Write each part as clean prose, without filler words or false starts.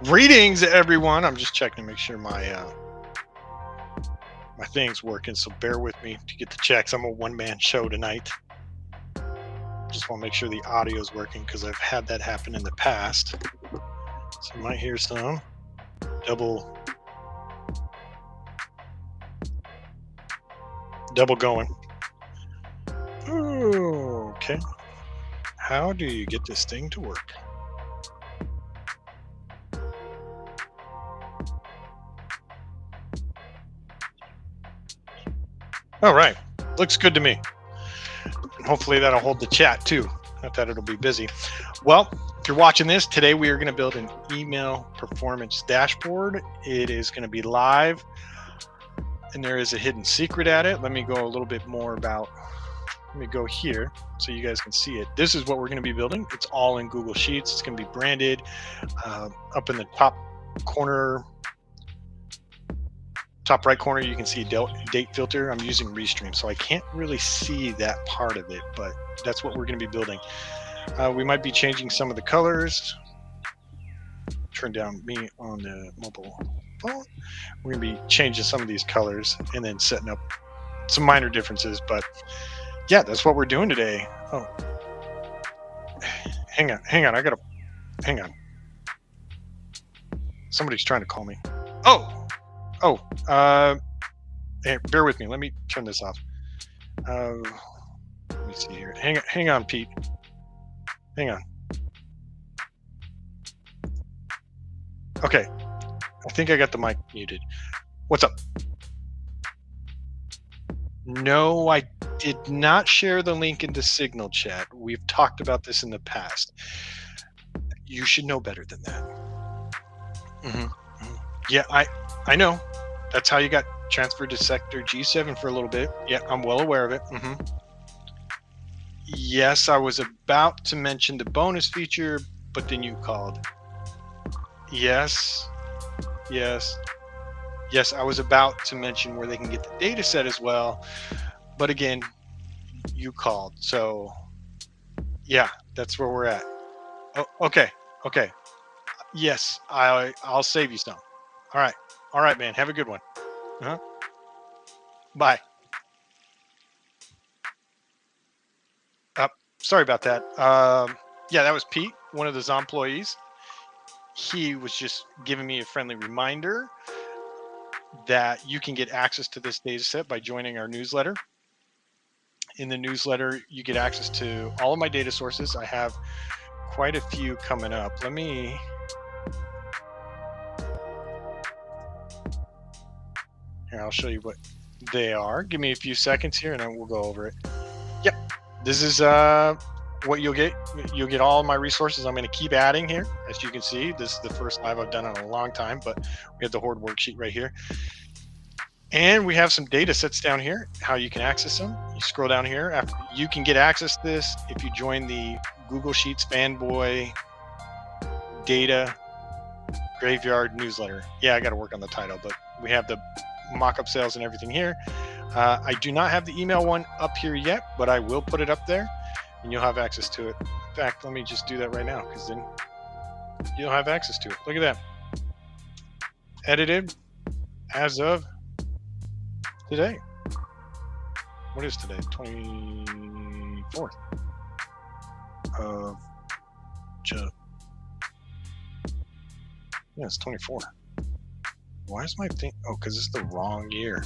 Greetings, everyone. I'm just checking to make sure my thing's working, so bear with me to get the checks. I'm a one-man show tonight. Just want to make sure the audio is working because I've had that happen in the past. So you might hear some double going. Ooh, okay. How do you get this thing to work? All right, looks good to me. Hopefully that'll hold the chat too. Not that it'll be busy. Well, if you're watching this today, we are going to build an email performance dashboard. It is going to be live, and there is a hidden secret at it. Let me go a little bit more about. Let me go here so you guys can see it. This is what we're going to be building. It's all in Google Sheets. It's going to be branded up in the top corner. Top right corner, you can see date filter. I'm using Restream, so I can't really see that part of it, but that's what we're going to be building. We might be changing some of the colors. Turn down me on the mobile phone. We're going to be changing some of these colors and then setting up some minor differences, but yeah, that's what we're doing today. Oh, hang on. Hang on. Somebody's trying to call me. Hey, bear with me. Let me turn this off. Let me see here. Hang on, Pete. Hang on. Okay. I think I got the mic muted. What's up? No, I did not share the link into Signal chat. We've talked about this in the past. You should know better than that. Yeah, I know. That's how you got transferred to sector G7 for a little bit. Yeah, I'm well aware of it. Yes, I was about to mention the bonus feature, but then you called. Yes, I was about to mention where they can get the data set as well, but again, you called. So yeah, that's where we're at. Oh, okay. Yes, I'll save you some. All right, man. Have a good one. Bye. Sorry about that. Yeah, that was Pete, one of the Z.O.M.B.I.E employees. He was just giving me a friendly reminder that you can get access to this data set by joining our newsletter. In the newsletter, you get access to all of my data sources. I have quite a few coming up. Here, I'll show you what they are. Give me a few seconds here and then we'll go over it. Yep. This is what you'll get. You'll get all of my resources. I'm going to keep adding here. As you can see, this is the first live I've done in a long time, but we have the Horde worksheet right here. And we have some data sets down here, how you can access them. You scroll down here. You can get access to this if you join the Google Sheets Fanboy Data Graveyard newsletter. Yeah, I got to work on the title, but we have the mock-up sales and everything here. I do not have the email one up here yet, but I will put it up there and you'll have access to it. In fact, let me just do that right now because then you'll have access to it. Look at that. Edited as of today. What is today? 24th of yeah, it's 24. Why is my thing? Oh, because it's the wrong year.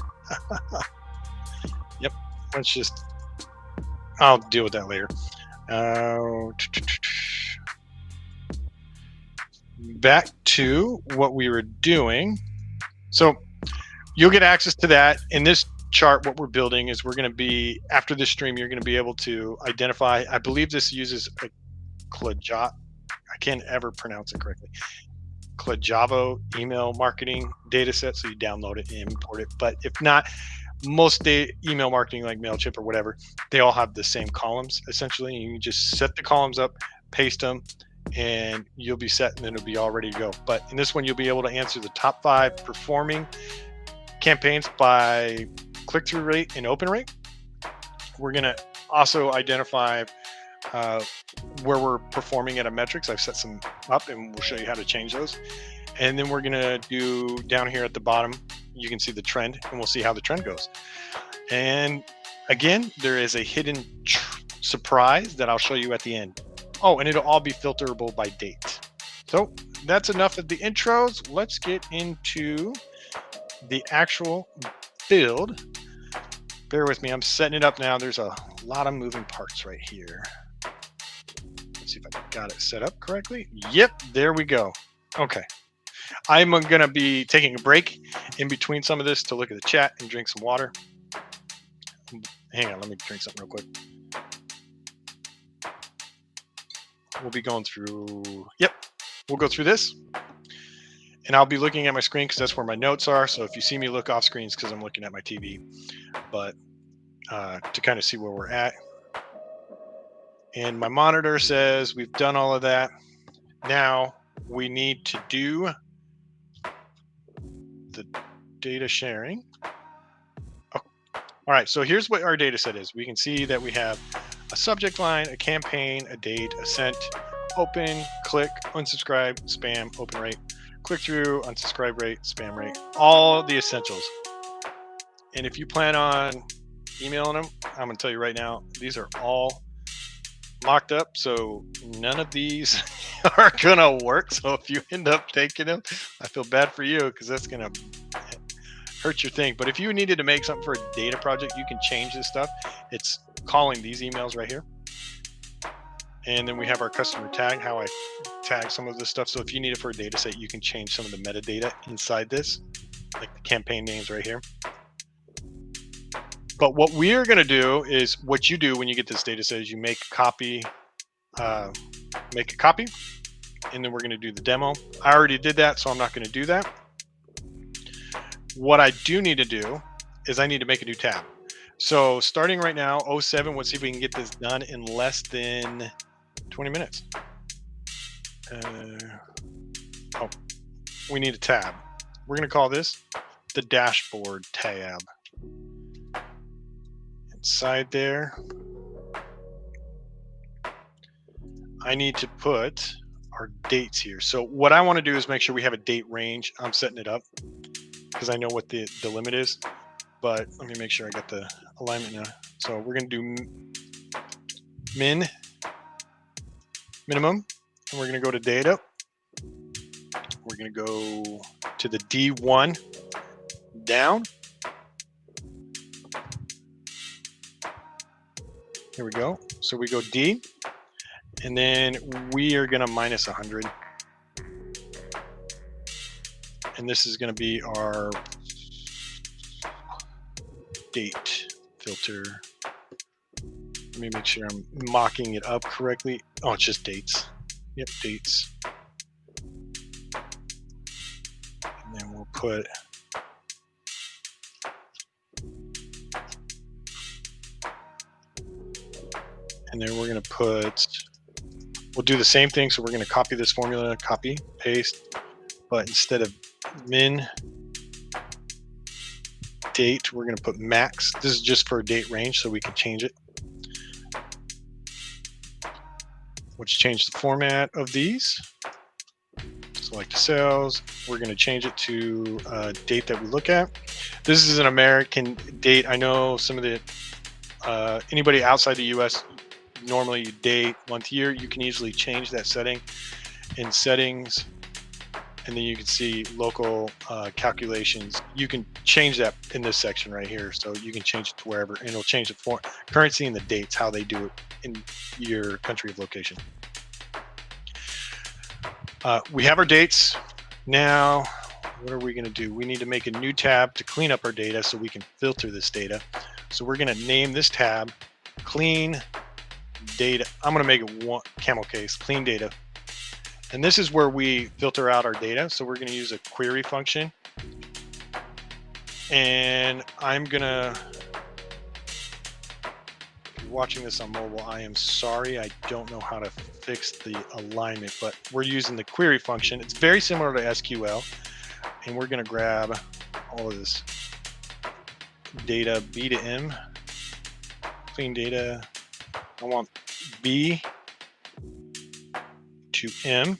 Yep. Let's just. I'll deal with that later. Back to what we were doing. So you'll get access to that. In this chart, what we're building is we're going to be, after this stream, you're going to be able to identify, I believe this uses a Klajot. I can't ever pronounce it correctly. Klajavo email marketing data set. So you download it and import it. But if not, most email marketing like MailChimp or whatever, they all have the same columns essentially. And you can just set the columns up, paste them, and you'll be set and then it'll be all ready to go. But in this one, you'll be able to answer the top 5 performing campaigns by click-through rate and open rate. We're going to also identify where we're performing at a metrics. I've set some up and we'll show you how to change those. And then we're gonna do down here at the bottom, you can see the trend, and we'll see how the trend goes. And again, there is a hidden surprise that I'll show you at the end. Oh, and it'll all be filterable by date. So that's enough of the intros. Let's get into the actual build. Bear with me, I'm setting it up now. There's a lot of moving parts right here. Let's see if I got it set up correctly. Yep, there we go. Okay. I'm going to be taking a break in between some of this to look at the chat and drink some water. Hang on, let me drink something real quick. We'll be going through, yep, we'll go through this. And I'll be looking at my screen because that's where my notes are. So if you see me look off screens, because I'm looking at my TV. But to kind of see where we're at. And my monitor says we've done all of that. Now we need to do the data sharing. Oh, all right, so here's what our data set is. We can see that we have a subject line, a campaign, a date, a sent, open, click, unsubscribe, spam, open rate, click through, unsubscribe rate, spam rate, all the essentials. And if you plan on emailing them, I'm going to tell you right now, these are all mocked up, so none of these are gonna work. So if you end up taking them, I feel bad for you because that's gonna hurt your thing. But if you needed to make something for a data project, you can change this stuff. It's calling these emails right here. And then we have our customer tag, how I tag some of this stuff. So if you need it for a data set, you can change some of the metadata inside this, like the campaign names right here. But what we're going to do is what you do when you get this data set is you make a copy, and then we're going to do the demo. I already did that, so I'm not going to do that. What I do need to do is I need to make a new tab. So starting right now, 07, let's see if we can get this done in less than 20 minutes. We need a tab. We're going to call this the dashboard tab. Inside there, I need to put our dates here. So what I want to do is make sure we have a date range. I'm setting it up because I know what the limit is, but let me make sure I got the alignment now. So we're going to do minimum, and we're going to go to data. We're going to go to the D1 down. Here we go. So we go D, and then we are going to minus 100. And this is going to be our date filter. Let me make sure I'm mocking it up correctly. Oh, it's just dates. Yep, dates. And then we'll put and then we're going to put, we'll do the same thing. So we're going to copy this formula, copy, paste, but instead of min date, we're going to put max. This is just for a date range, so we can change it. Let's change the format of these. Select the cells. We're going to change it to a date that we look at. This is an American date. I know some of the, anybody outside the US, normally date, month, year. You can easily change that setting in settings, and then you can see local calculations. You can change that in this section right here, so you can change it to wherever, and it'll change the currency and the dates, how they do it in your country of location. We have our dates. Now what are we going to do? We need to make a new tab to clean up our data so we can filter this data. So we're going to name this tab clean data. I'm going to make it one camel case, clean data. And this is where we filter out our data. So we're going to use a query function. And I'm going to, if you're watching this on mobile, I am sorry. I don't know how to fix the alignment, but we're using the query function. It's very similar to SQL. And we're going to grab all of this data, B to M, clean data. I want B to M,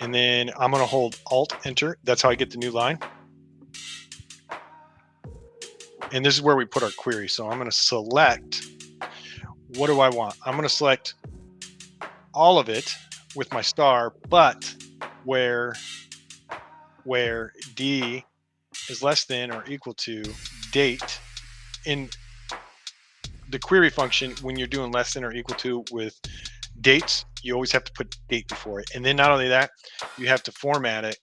And then I'm going to hold Alt Enter. That's how I get the new line. And this is where we put our query. So I'm going to select, what do I want? I'm going to select all of it with my star, but where D is less than or equal to date. In the query function, when you're doing less than or equal to with dates, you always have to put date before it. And then not only that, you have to format it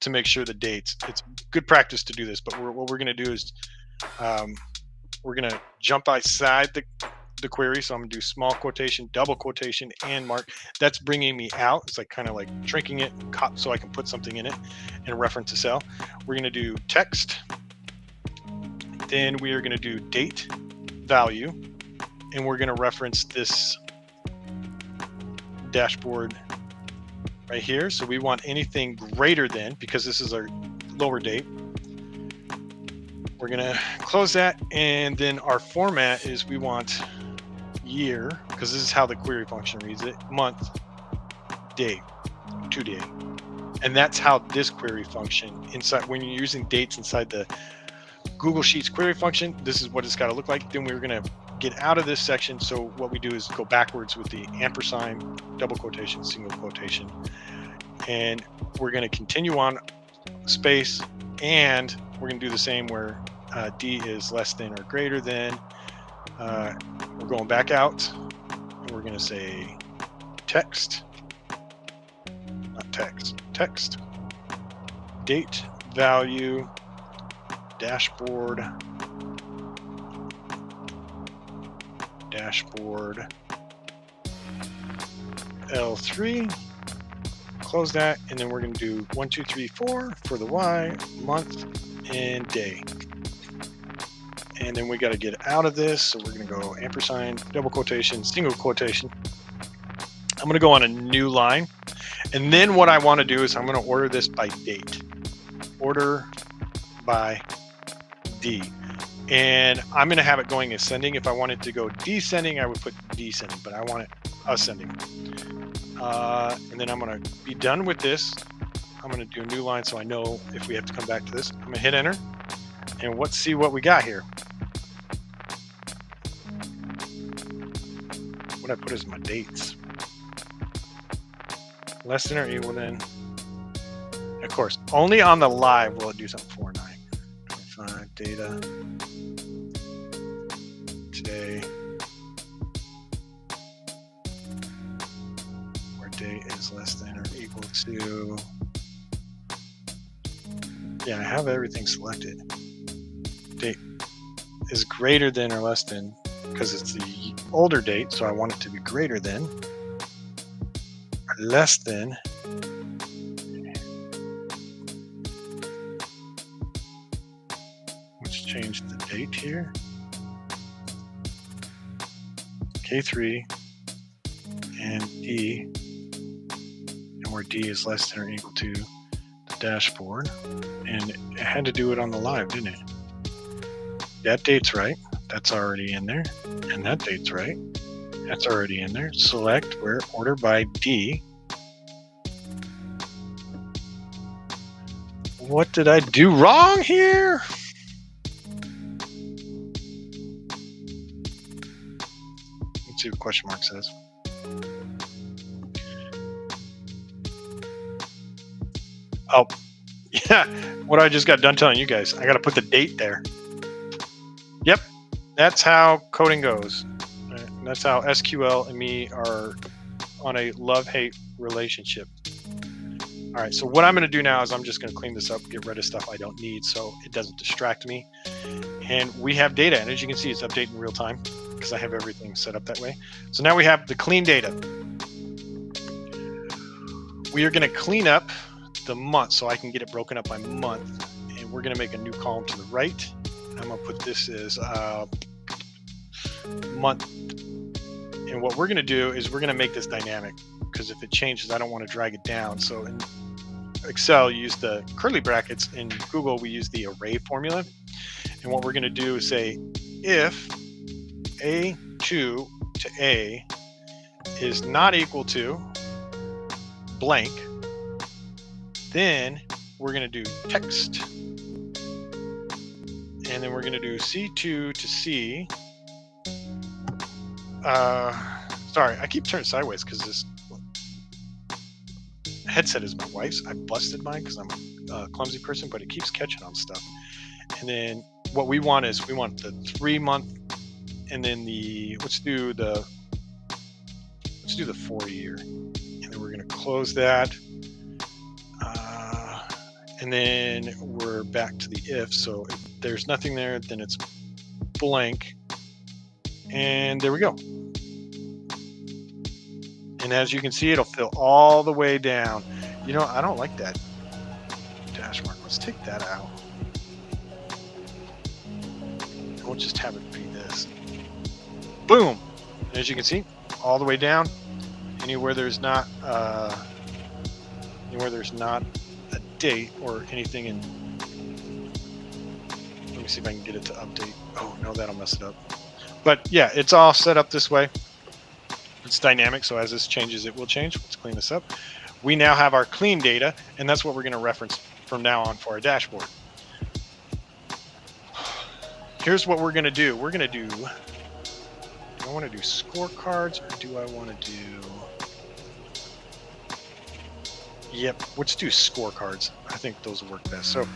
to make sure the dates. It's good practice to do this, but what we're going to do is we're going to jump outside the query. So I'm going to do small quotation, double quotation, and mark. That's bringing me out. It's like kind of like shrinking it so I can put something in it and reference a cell. We're going to do text. Then we are going to do date value, and we're going to reference this dashboard right here. So we want anything greater than, because this is our lower date. We're going to close that, and then our format is we want year, because this is how the query function reads it, month, day, to day. And that's how this query function inside, when you're using dates inside the Google Sheets query function, this is what it's got to look like. Then we're going to get out of this section. So what we do is go backwards with the ampersand, double quotation, single quotation, and we're going to continue on space, and we're going to do the same where D is less than or greater than. We're going back out, and we're going to say text, not text, date value, dashboard, L3, close that, and then we're going to do 1, 2, 3, 4 for the Y, month, and day. And then we got to get out of this, so we're going to go ampersand, double quotation, single quotation. I'm going to go on a new line, and then what I want to do is I'm going to order this by date, order by D, and I'm going to have it going ascending. If I wanted to go descending, I would put descending, but I want it ascending. And then I'm going to be done with this. I'm going to do a new line so I know if we have to come back to this. I'm going to hit enter, and let's see what we got here. What I put as my dates. Less than or equal than. Of course, only on the live will it do something for 9. 25 data. Today. Where date is less than or equal to. Yeah, I have everything selected. Date is greater than or less than, because it's the older date, so I want it to be greater than or less than. Let's change the date here. K3 and D, and where D is less than or equal to the dashboard, and it had to do it on the live, didn't it? That date's right. That's already in there. And that date's right. That's already in there. Select where order by D. What did I do wrong here? Let's see what question mark says. Oh, yeah. What I just got done telling you guys. I got to put the date there. Yep. That's how coding goes. That's how SQL and me are on a love-hate relationship. All right, so what I'm going to do now is I'm just going to clean this up, get rid of stuff I don't need so it doesn't distract me. And we have data, and as you can see, it's updating real time because I have everything set up that way. So now we have the clean data. We are going to clean up the month so I can get it broken up by month, and we're going to make a new column to the right. I'm going to put this as month. And what we're going to do is we're going to make this dynamic, because if it changes, I don't want to drag it down. So in Excel, you use the curly brackets. In Google, we use the array formula. And what we're going to do is say, if A2 to A is not equal to blank, Then we're going to do text. And then we're going to do C2 to C. Sorry, I keep turning sideways because this headset is my wife's. I busted mine because I'm a clumsy person, but it keeps catching on stuff. And then what we want is we want the 3-month, and then let's do the 4-year, and then we're going to close that. And then we're back to the if. So if there's nothing there, then it's blank. And there we go. And as you can see, it'll fill all the way down. You know, I don't like that dash mark. Let's take that out. We'll just have it be this. Boom. And as you can see, all the way down. Anywhere there's not a date or anything in. Let me see if I can get it to update. Oh no, that'll mess it up. But yeah, it's all set up this way. It's dynamic, so as this changes, it will change. Let's clean this up. We now have our clean data, and that's what we're going to reference from now on for our dashboard. Here's what we're going to do. We're going to do I want to do scorecards, or do I want to do... Yep, let's do scorecards. I think those will work best. So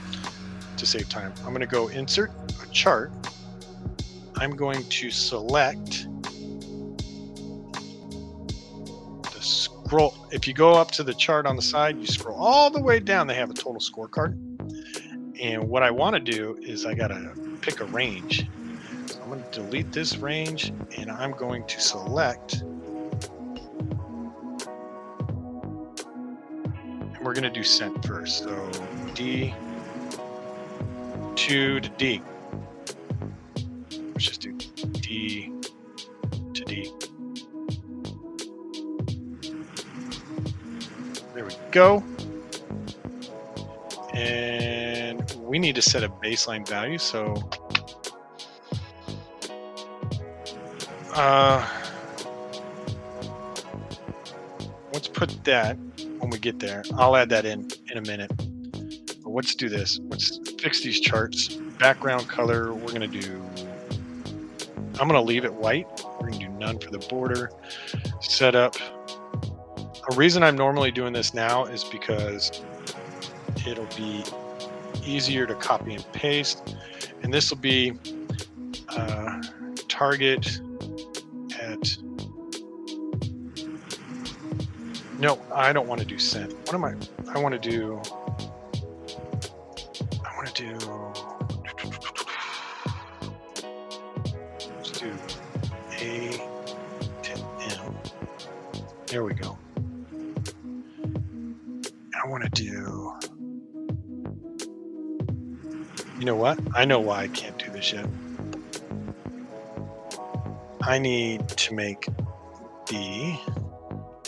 to save time, I'm going to go insert a chart. I'm going to select the scroll. If you go up to the chart on the side, you scroll all the way down, they have a total scorecard. And what I want to do is I got to pick a range. So I'm going to delete this range, and I'm going to select, and we're going to do sent first. So D2 to D. Let's just do D to D. There we go. And we need to set a baseline value. So let's put that when we get there. I'll add that in a minute. But let's do this. Let's fix these charts. Background color, we're going to do, I'm going to leave it white. We're going to do none for the border. Setup. A reason I'm normally doing this now is because it'll be easier to copy and paste. And this will be target at, no, I don't want to do sent. What am I want to do, let's do A to M. There we go. I want to do, you know what? I know why I can't do this yet. I need to make the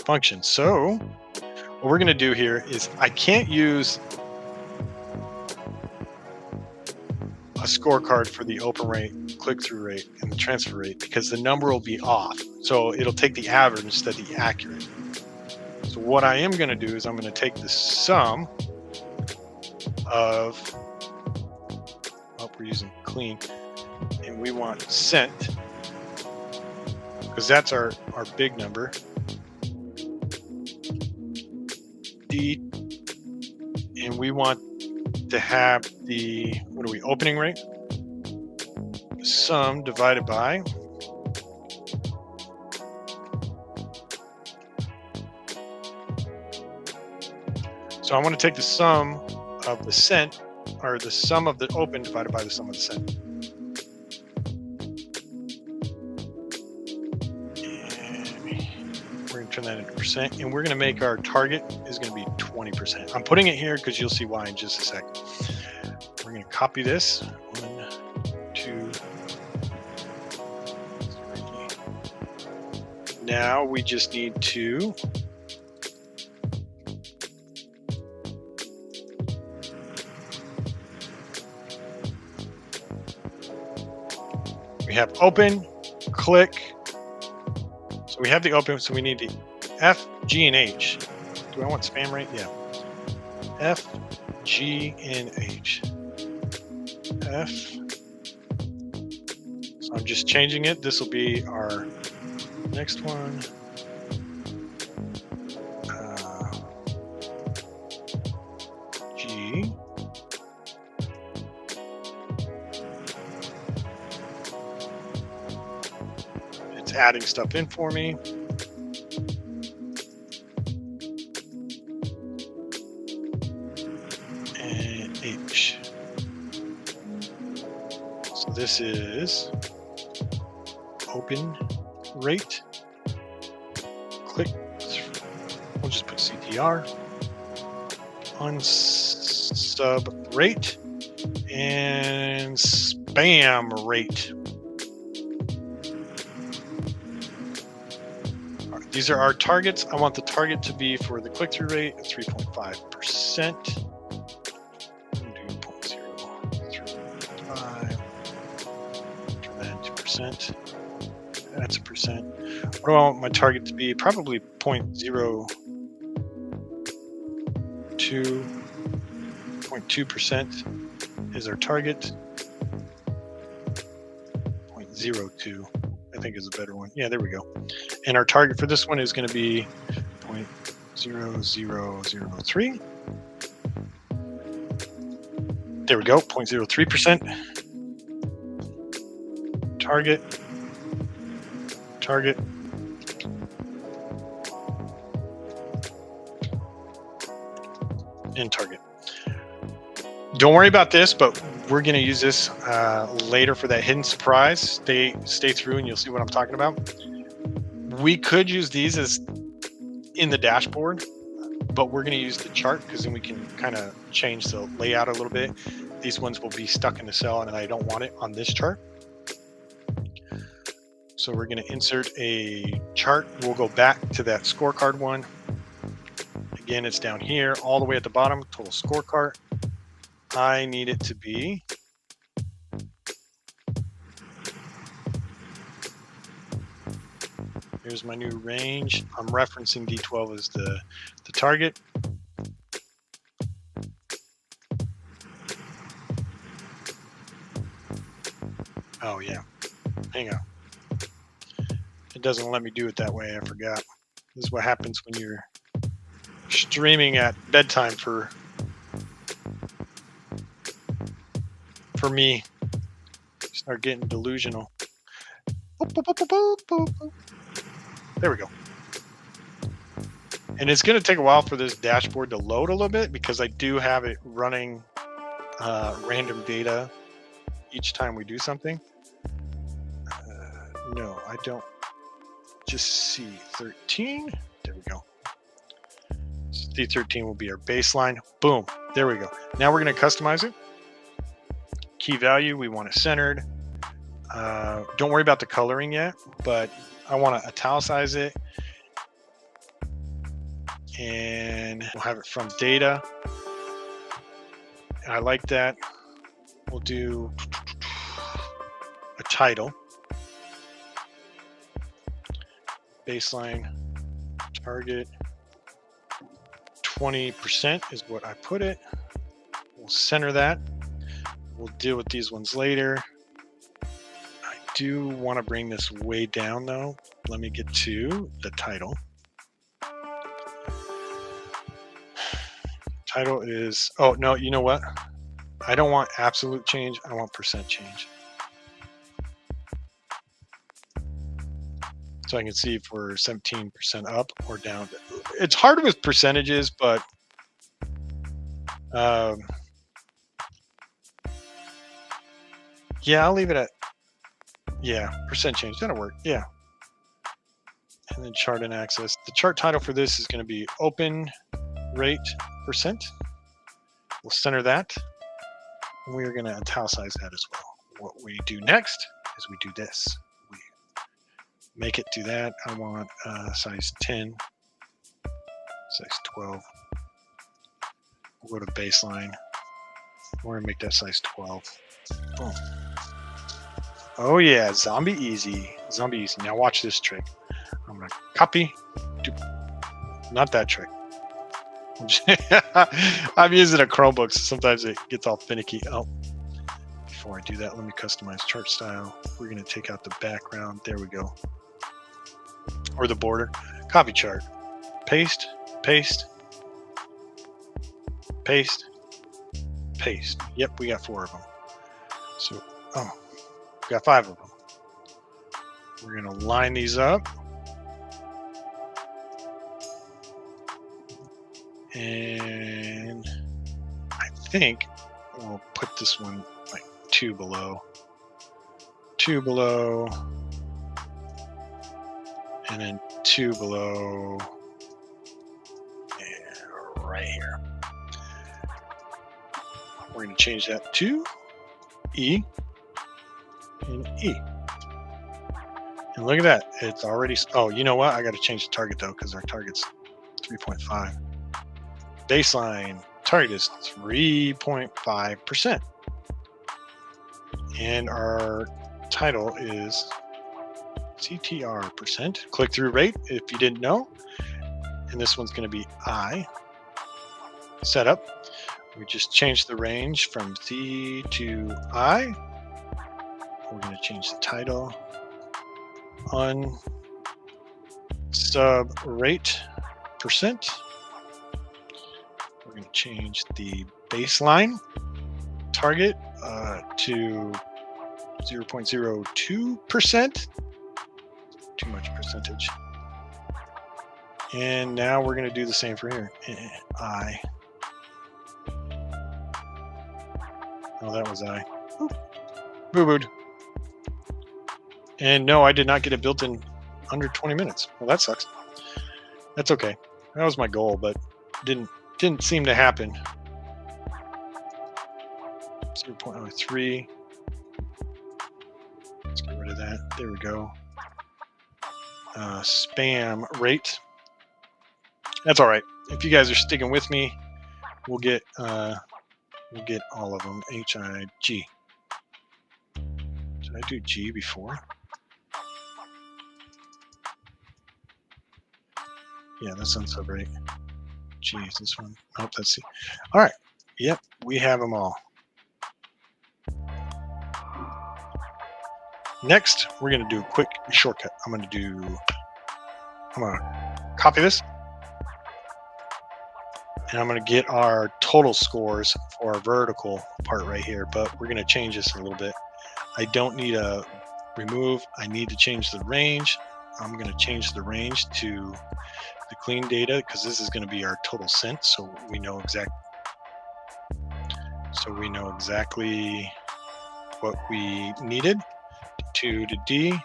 function. So what we're going to do here is I can't use a scorecard for the open rate, click-through rate, and the transfer rate because the number will be off. So it'll take the average instead of the accurate. So what I am going to do is I'm going to take the sum of, oh, we're using clean, and we want sent because that's our big number. D, and we want to have the, what are we, opening rate? Sum divided by so I want to take the sum of the sent, or the sum of the open divided by the sum of the sent. And we're going to turn that into percent, and we're going to make our target is going to be 20%. I'm putting it here because you'll see why in just a second. We're going to copy this. 1, 2, 3. Now we just need to have open, click. So we have the open, so we need the F, G, and H. Do I want spam rate? Yeah. F, G, and H. F. So I'm just changing it. This will be our next one. G. It's adding stuff in for me. And H. So this is open rate. Click. We'll just put CTR. Unsub rate and spam rate. All right, these are our targets. I want the target to be for the click-through rate at 3.5%. 0.035. 2%. That's a percent. What do I want my target to be? Probably 0.2% is our target. 0.02, I think, is a better one. Yeah, there we go. And our target for this one is going to be 0.0003. There we go, 0.03%. Target. And target. Don't worry about this, but we're going to use this later for that hidden surprise. Stay through and you'll see what I'm talking about. We could use these as in the dashboard, but we're going to use the chart because then we can kind of change the layout a little bit. These ones will be stuck in the cell and I don't want it on this chart. So we're going to insert a chart. We'll go back to that scorecard one. Again, it's down here, all the way at the bottom, total scorecard. I need it to be here's my new range. I'm referencing D12 as the target. Oh yeah, hang on. It doesn't let me do it that way. I forgot. This is what happens when you're streaming at bedtime for me. Start getting delusional. Boop, boop, boop, boop, boop, boop. There we go. And it's going to take a while for this dashboard to load a little bit because I do have it running random data each time we do something. No, I don't. Just C13. There we go. C13 will be our baseline. Boom. There we go. Now we're going to customize it. Key value, we want it centered. Don't worry about the coloring yet, but I want to italicize it. And we'll have it from data. I like that. We'll do a title. Baseline target 20% is what I put it. We'll center that. We'll deal with these ones later. I do want to bring this way down though. Let me get to the title. Title is, oh no, you know what? I don't want absolute change. I want percent change. So I can see if we're 17% up or down. It's hard with percentages, but yeah, I'll leave it at, yeah, percent change. That'll work. Yeah. And then chart and access. The chart title for this is going to be open rate percent. We'll center that. And we are going to italicize that as well. What we do next is we do this. We make it do that. I want size 10, size 12. We'll go to baseline. We're going to make that size 12. Boom. Oh yeah, zombie easy. Zombie easy. Now watch this trick. I'm going to copy. Not that trick. I'm using a Chromebook, so sometimes it gets all finicky. Oh, before I do that, let me customize chart style. We're going to take out the background. There we go. Or the border. Copy chart. Paste, paste, paste, paste. Yep, we got 4 of them. So, oh, we got 5 of them. We're going to line these up. And I think we'll put this one like 2 below. 2 below. And then 2 below. And right here. We're going to change that to E and E. And look at that. It's already. Oh, you know what? I got to change the target though, because our target's 3.5. Baseline target is 3.5%. And our title is CTR percent. Click through rate if you didn't know. And this one's going to be I. Setup. We just changed the range from C to I. We're going to change the title on sub rate percent. We're going to change the baseline target to 0.02%. Too much percentage. And now we're going to do the same for here. I. Oh, that was I. Boo-booed. And no, I did not get it built in under 20 minutes. Well, that sucks. That's okay. That was my goal, but didn't seem to happen. 0.03. Let's get rid of that. There we go. Spam rate. That's all right. If you guys are sticking with me, we'll get all of them. HIG. Did I do G before? Yeah, that's on sub rate. G is this one. Nope, that's C. All right. Yep, we have them all. Next, we're going to do a quick shortcut. I'm going to copy this. And I'm going to get our total scores for our vertical part right here, but we're going to change this a little bit. I don't need a remove. I need to change the range. I'm going to change the range to the clean data because this is going to be our total sent, so we know exactly what we needed. 2 to D.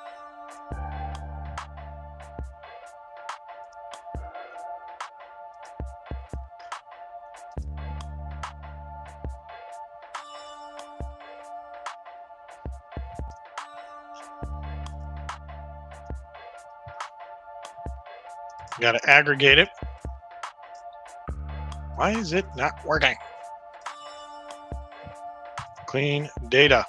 Got to aggregate it. Why is it not working? Clean data.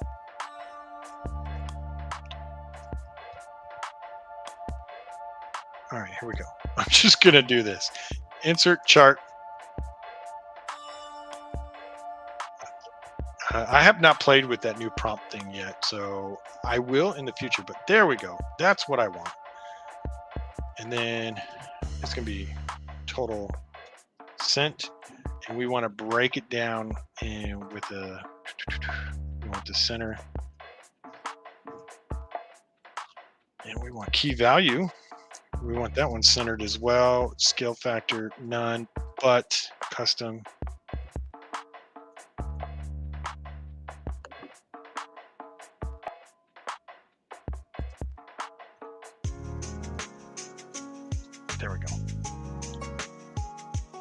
All right, here we go. I'm just going to do this. Insert chart. I have not played with that new prompt thing yet, so I will in the future, but there we go. That's what I want. And then it's going to be total sent, and we want to break it down in with we want the center, and we want key value. We want that one centered as well. Scale factor none, but custom. There we go.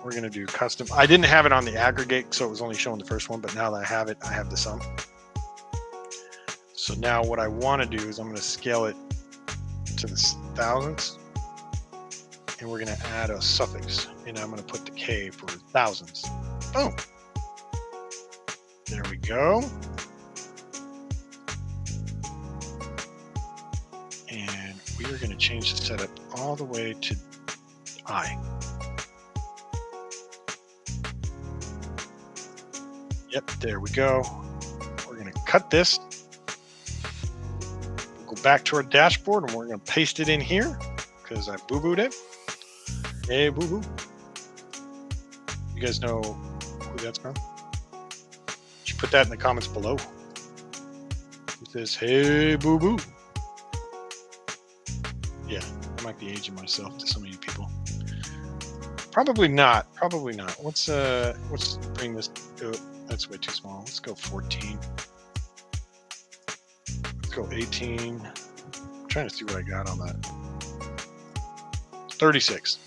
We're going to do custom. I didn't have it on the aggregate, so it was only showing the first one, but now that I have it, I have the sum. So now what I want to do is I'm going to scale it to the thousandths, and we're going to add a suffix, and I'm going to put the K for thousands. Boom. There we go. And we are going to change the setup all the way to I. Yep, there we go. We're going to cut this. We'll go back to our dashboard and we're going to paste it in here because I boo-booed it. Hey, boo-boo. You guys know who that's from? You should put that in the comments below. It says, hey, boo-boo. Yeah, I might be aging myself to some of you people. Probably not. Probably not. Let's bring this to, that's way too small. Let's go 14. Let's go 18. I'm trying to see what I got on that. 36.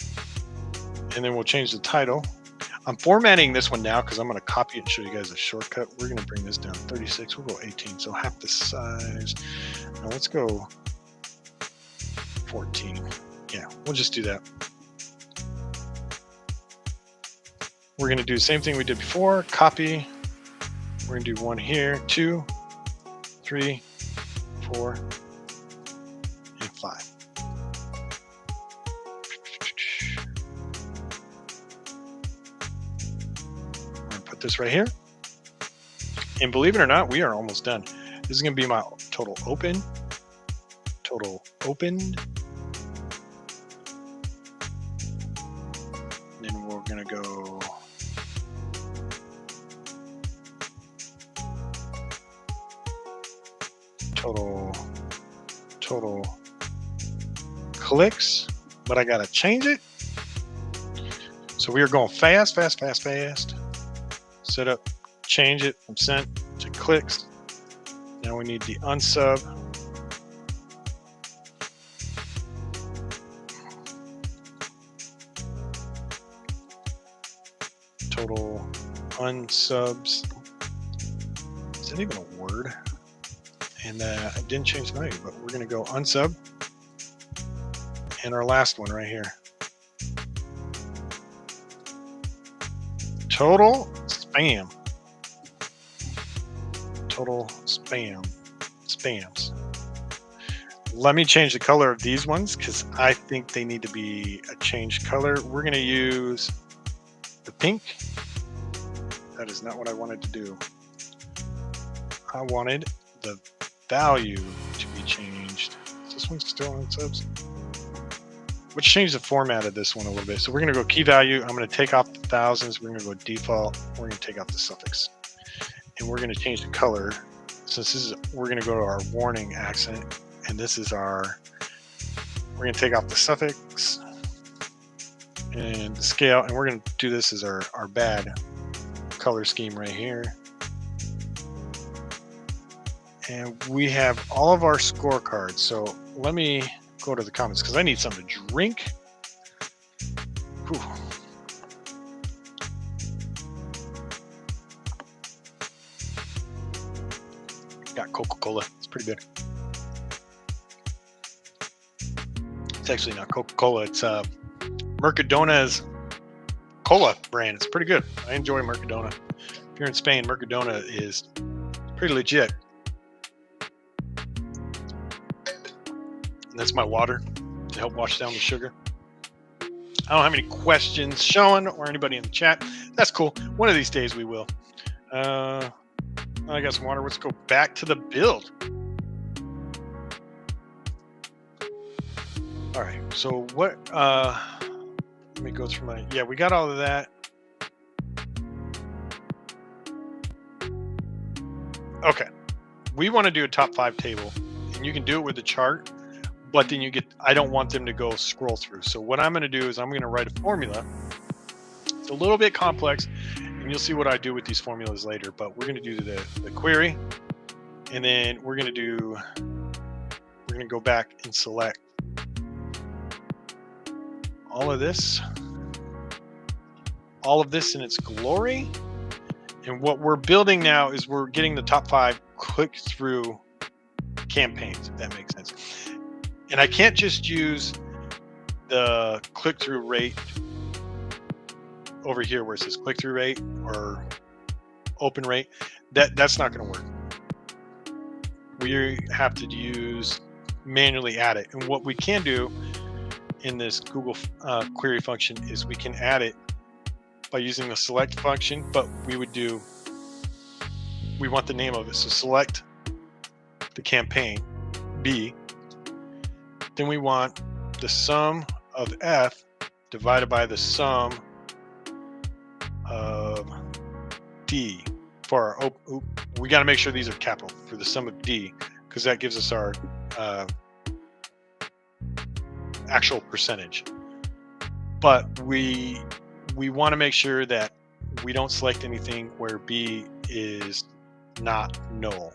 And then we'll change the title. I'm formatting this one now because I'm going to copy it and show you guys a shortcut. We're going to bring this down 36. We'll go 18. So half the size. Now let's go 14. Yeah, we'll just do that. We're going to do the same thing we did before. Copy. We're going to do one here, 2, 3, 4, and 5. We're going to put this right here. And believe it or not, we are almost done. This is going to be my total open, total opened. And then we're going to go total clicks, but I gotta change it. So we are going fast. Set up, change it from sent to clicks. Now we need the unsub. Total unsubs. Is that even a word? And I didn't change the value, but we're going to go unsub. And our last one right here. Total spam. Total spam. Spams. Let me change the color of these ones because I think they need to be a changed color. We're going to use the pink. That is not what I wanted to do. I wanted the value to be changed. Is this one still on subs? Let's change the format of this one a little bit. So we're going to go key value. I'm going to take off the thousands. We're going to go default. We're going to take off the suffix. And we're going to change the color. So this is, we're going to go to our warning accent. And this is our, we're going to take off the suffix and the scale. And we're going to do this as our bad color scheme right here. And we have all of our scorecards. So let me go to the comments because I need something to drink. Whew. Got Coca-Cola. It's pretty good. It's actually not Coca-Cola. It's Mercadona's cola brand. It's pretty good. I enjoy Mercadona. If you're in Spain, Mercadona is pretty legit. And that's my water to help wash down the sugar. I don't have any questions showing or anybody in the chat. That's cool. One of these days we will. I got some water. Let's go back to the build. All right. So what? Let me go through my. Yeah, we got all of that. Okay. We want to do a top 5 table, and you can do it with the chart. But then you get, I don't want them to go scroll through. So what I'm going to do is I'm going to write a formula. It's a little bit complex, and you'll see what I do with these formulas later. But we're going to do the query, and then we're going to go back and select all of this in its glory. And what we're building now is we're getting the top 5 click-through campaigns, if that makes sense. And I can't just use the click-through rate over here where it says click-through rate or open rate. That's not going to work. We have to use manually add it. And what we can do in this Google query function is we can add it by using the select function, but we would do we want the name of it. So select the campaign, B. Then we want the sum of F divided by the sum of D. For our, we got to make sure these are capital for the sum of D, because that gives us our actual percentage. But we want to make sure that we don't select anything where B is not null.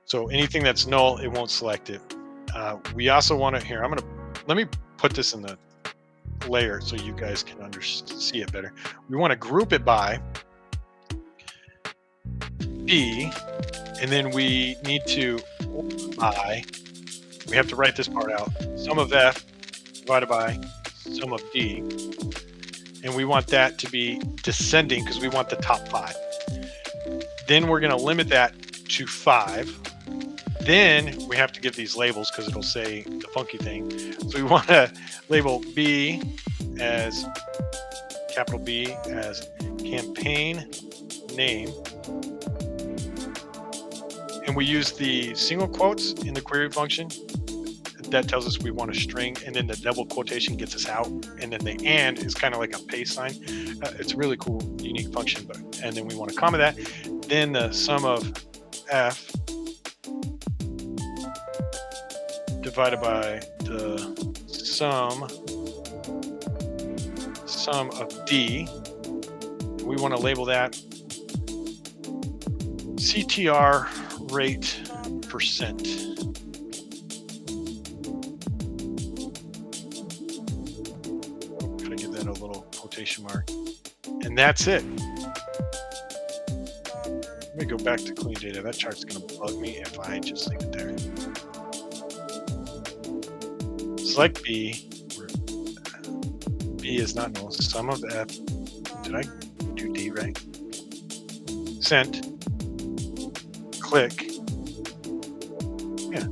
So anything that's null, it won't select it. We also want to, here, let me put this in the layer so you guys can see it better. We want to group it by B, and then we need to I. We have to write this part out. Sum of F divided by sum of D, and we want that to be descending because we want the top 5. Then we're going to limit that to 5. Then we have to give these labels because it'll say the funky thing. So we want to label B as capital B as campaign name. And we use the single quotes in the query function. That tells us we want a string, and then the double quotation gets us out, and then the and is kind of like a paste sign. It's a really cool, unique function. And then we want to comma that. Then the sum of F divided by the sum of D. We want to label that CTR rate percent. Gotta give that a little quotation mark. And that's it. Let me go back to clean data. That chart's gonna bug me if I just leave it there. Select B, where B is not null. Sum of F. Did I do D right? Sent. Click. Yeah.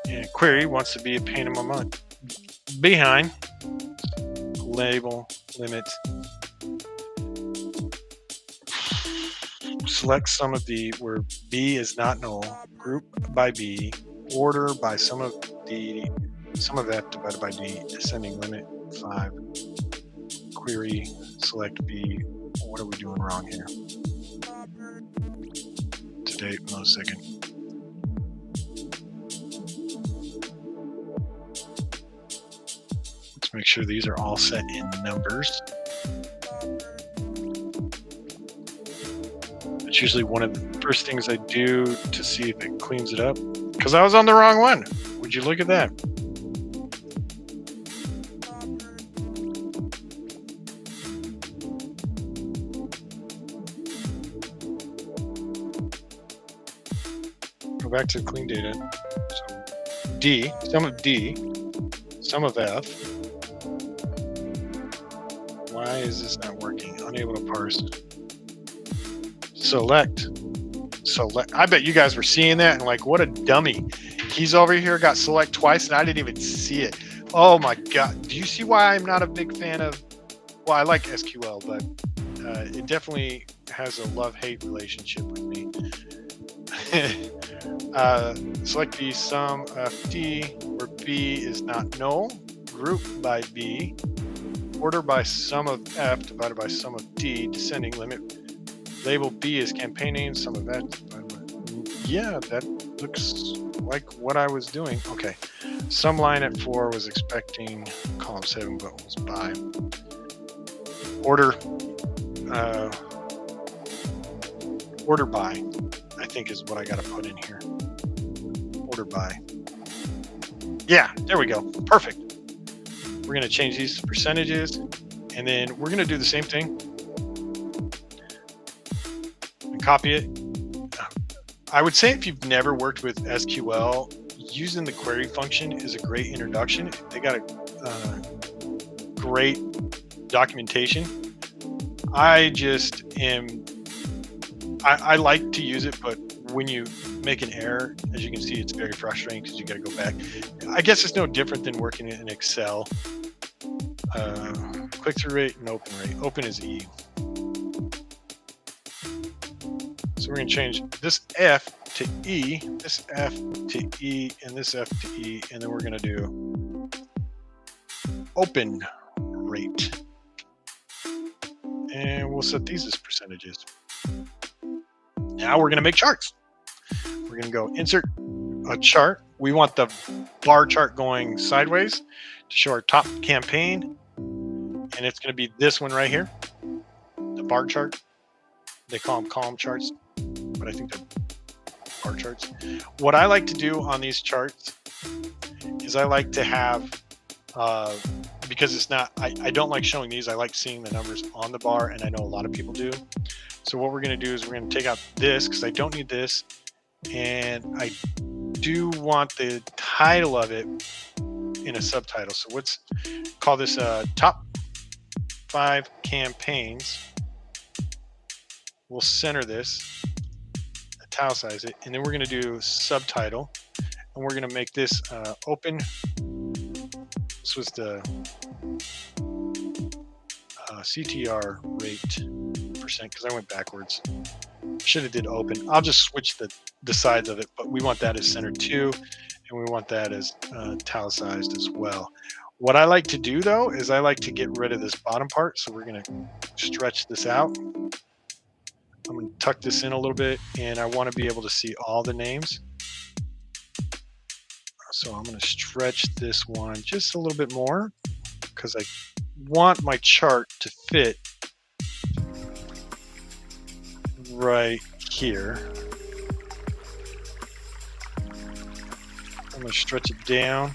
And query wants to be a pain in my mind. Behind. Label. Limit. Select sum of D where B is not null. Group by B. Order by sum of D. Sum of F divided by D. Descending limit 5. Query. Select B. What are we doing wrong here? To date, millisecond. Let's make sure these are all set in numbers. That's usually one of the first things I do to see if it cleans it up. Because I was on the wrong one. Would you look at that? Go back to clean data. So D, sum of D, sum of F. Why is this not working? Unable to parse. Select. I bet you guys were seeing that and like, what a dummy. He's over here, got select twice, and I didn't even see it. Oh my God. Do you see why I'm not a big fan of, well, I like SQL, but it definitely has a love-hate relationship with me. Select the sum of D where B is not null. Group by B. Order by sum of F divided by sum of D. Descending limit. Label B as campaign name. Sum of F. Yeah, that looks like what I was doing. Okay. Sum line at 4 was expecting column 7, but was by. Order by, I think is what I got to put in here. Order by. Yeah, there we go. Perfect. We're going to change these to percentages, and then we're going to do the same thing and copy it. I would say if you've never worked with SQL, using the query function is a great introduction. They got a great documentation. I just am, I like to use it, but when you make an error, as you can see, it's very frustrating because you got to go back. I guess it's no different than working in Excel. click-through rate and open rate. Open is E. So we're going to change this F to E, this F to E, and this F to E, and then we're going to do open rate. And we'll set these as percentages. Now we're going to make charts. We're going to go insert a chart. We want the bar chart going sideways to show our top campaign. And it's going to be this one right here, the bar chart. They call them column charts, but I think they're bar charts. What I like to do on these charts is I like to have, because it's not, I don't like showing these. I like seeing the numbers on the bar, and I know a lot of people do. So what we're going to do is we're going to take out this because I don't need this. And I do want the title of it in a subtitle. So let's call this top 5 campaigns. We'll center this, italicize it, and then we're going to do subtitle, and we're going to make this open. This was the CTR rate percent because I went backwards. Should have did open. I'll just switch the sides of it, but we want that as centered too, and we want that as italicized as well. What I like to do though is I like to get rid of this bottom part, so we're going to stretch this out. I'm going to tuck this in a little bit, and I want to be able to see all the names. So I'm going to stretch this one just a little bit more because I want my chart to fit right here. I'm going to stretch it down,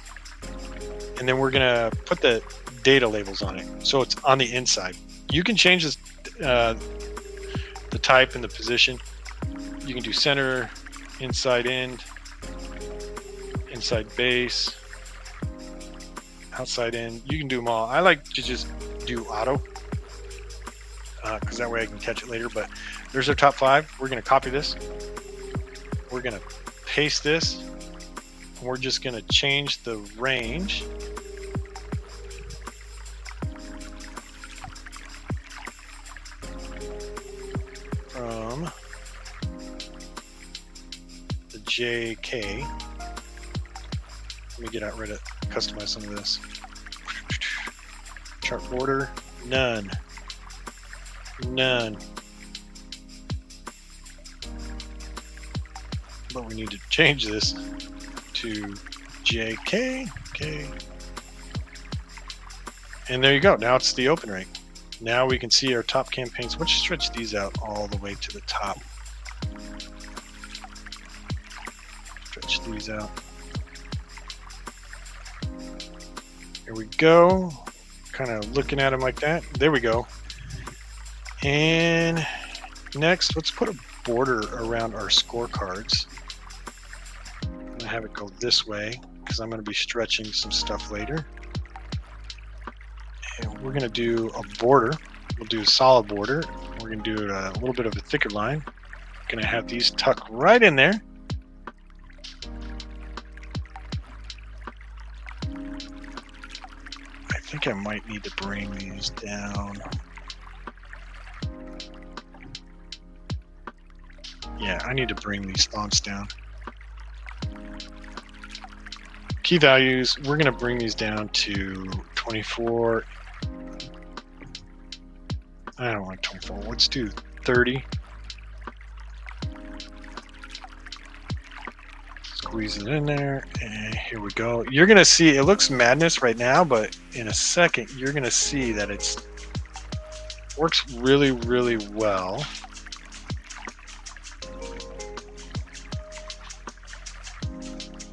and then we're going to put the data labels on it so it's on the inside. You can change this, the type and the position. You can do center, inside end, inside base, outside in. You can do them all. I like to just do auto because that way I can catch it later. But there's our top 5. We're going to copy this. We're going to paste this. And we're just going to change the range. From the JK. Let me get out rid of customize some of this. Chart border, none. But we need to change this to JK. Okay. And there you go. Now it's the open rate. Now we can see our top campaigns. Let's stretch these out all the way to the top. Stretch these out. Here we go. Kind of looking at them like that. There we go. And next, let's put a border around our scorecards. I'm going to have it go this way because I'm going to be stretching some stuff later. And we're going to do a border. We'll do a solid border. We're going to do a little bit of a thicker line. Going to have these tucked right in there. I think I might need to bring these down. Yeah, I need to bring these fonts down. Key values, we're going to bring these down to 24. I don't like 24. Let's do 30. Squeeze it in there, and here we go. You're going to see, it looks madness right now, but in a second, you're going to see that it's works really, really well.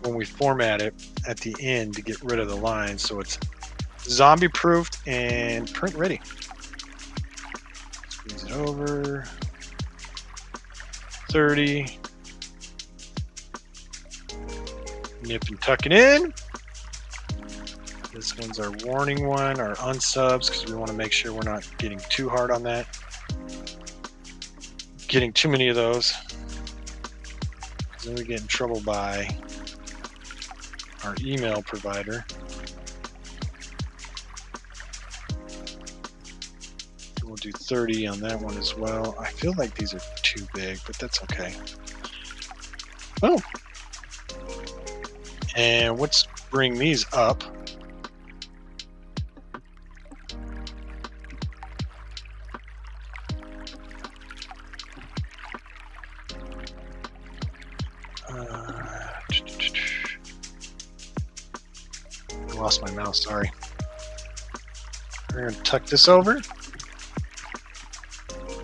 When we format it at the end to get rid of the lines, so it's zombie proofed and print ready. Squeeze it over. 30. Nip and tuck it in. This one's our warning one, our unsubs, because we want to make sure we're not getting too hard on that. Getting too many of those, because then we get in trouble by our email provider. we'll do 30 on that one as well. I feel like these are too big, but that's okay. Oh. And let's bring these up. I lost my mouse, sorry. We're going to tuck this over.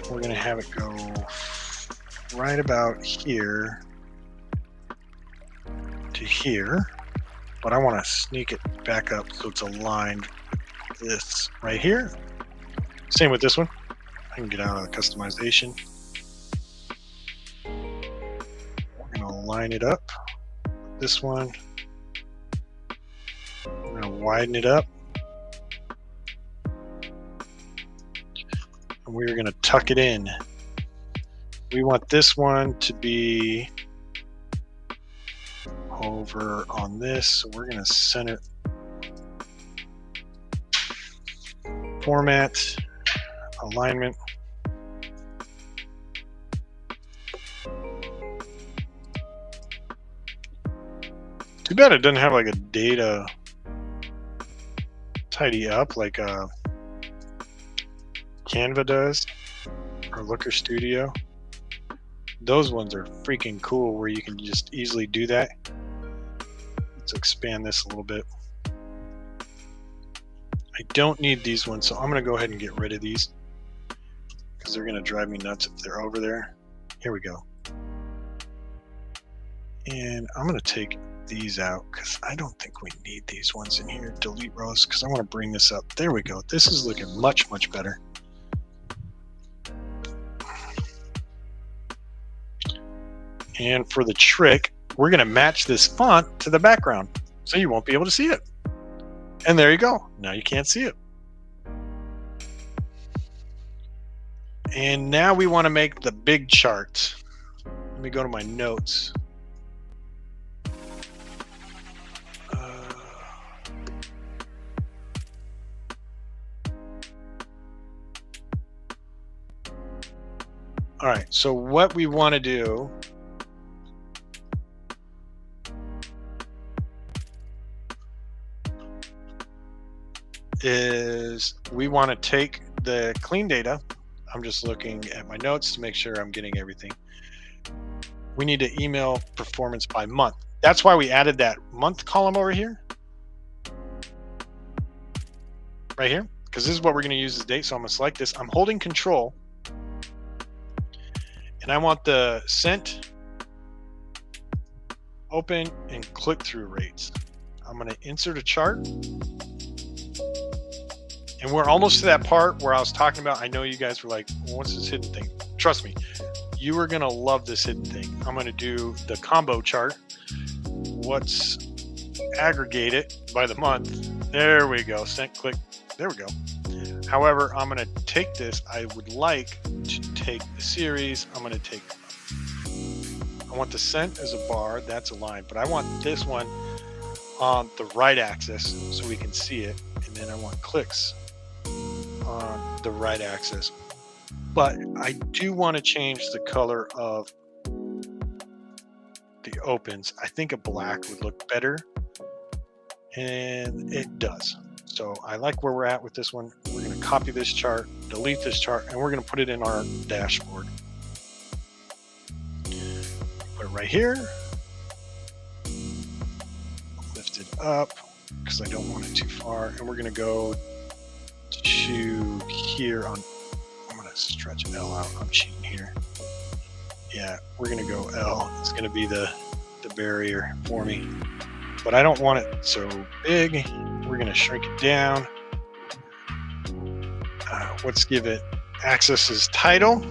We're going to have it go right about here to here. But I want to sneak it back up so it's aligned with this right here. Same with this one. I can get out of the customization. We're going to line it up. This one. We're going to widen it up. And we're going to tuck it in. We want this one to be over on this, so we're going to center format, alignment. Too bad it doesn't have like a data tidy up like Canva does or Looker Studio. Those ones are freaking cool where you can just easily do that. Let's expand this a little bit. I don't need these ones, so I'm going to go ahead and get rid of these because they're going to drive me nuts if they're over there. Here we go. And I'm going to take these out because I don't think we need these ones in here. Delete rows because I want to bring this up. There we go. This is looking much, much better. And for the trick, we're going to match this font to the background so you won't be able to see it. And there you go. Now you can't see it. And now we want to make the big chart. Let me go to my notes. All right, so what we want to do is we want to take the clean data. I'm just looking at my notes to make sure I'm getting everything. We need to email performance by month. That's why we added that month column over here. Right here, because this is what we're going to use as date. So I'm going to select this. I'm holding control. And I want the sent, open, and click-through rates. I'm going to insert a chart. And we're almost to that part where I was talking about, I know you guys were like, well, what's this hidden thing? Trust me, you are going to love this hidden thing. I'm going to do the combo chart. What's aggregated by the month? There we go. Sent, click. There we go. However, I'm going to take this. I would like to take the series. I'm going to take, I want the sent as a bar. That's a line. But I want this one on the right axis so we can see it. And then I want clicks on the right axis. But I do want to change the color of the opens. I think a black would look better. And it does. So I like where we're at with this one. We're going to copy this chart, delete this chart, and we're going to put it in our dashboard. Put it right here. Lift it up because I don't want it too far. And we're going to go to here on, I'm going to stretch L out. I'm cheating here. Yeah, we're going to go L. It's going to be the barrier for me. But I don't want it so big. We're going to shrink it down. Let's give it axis as title,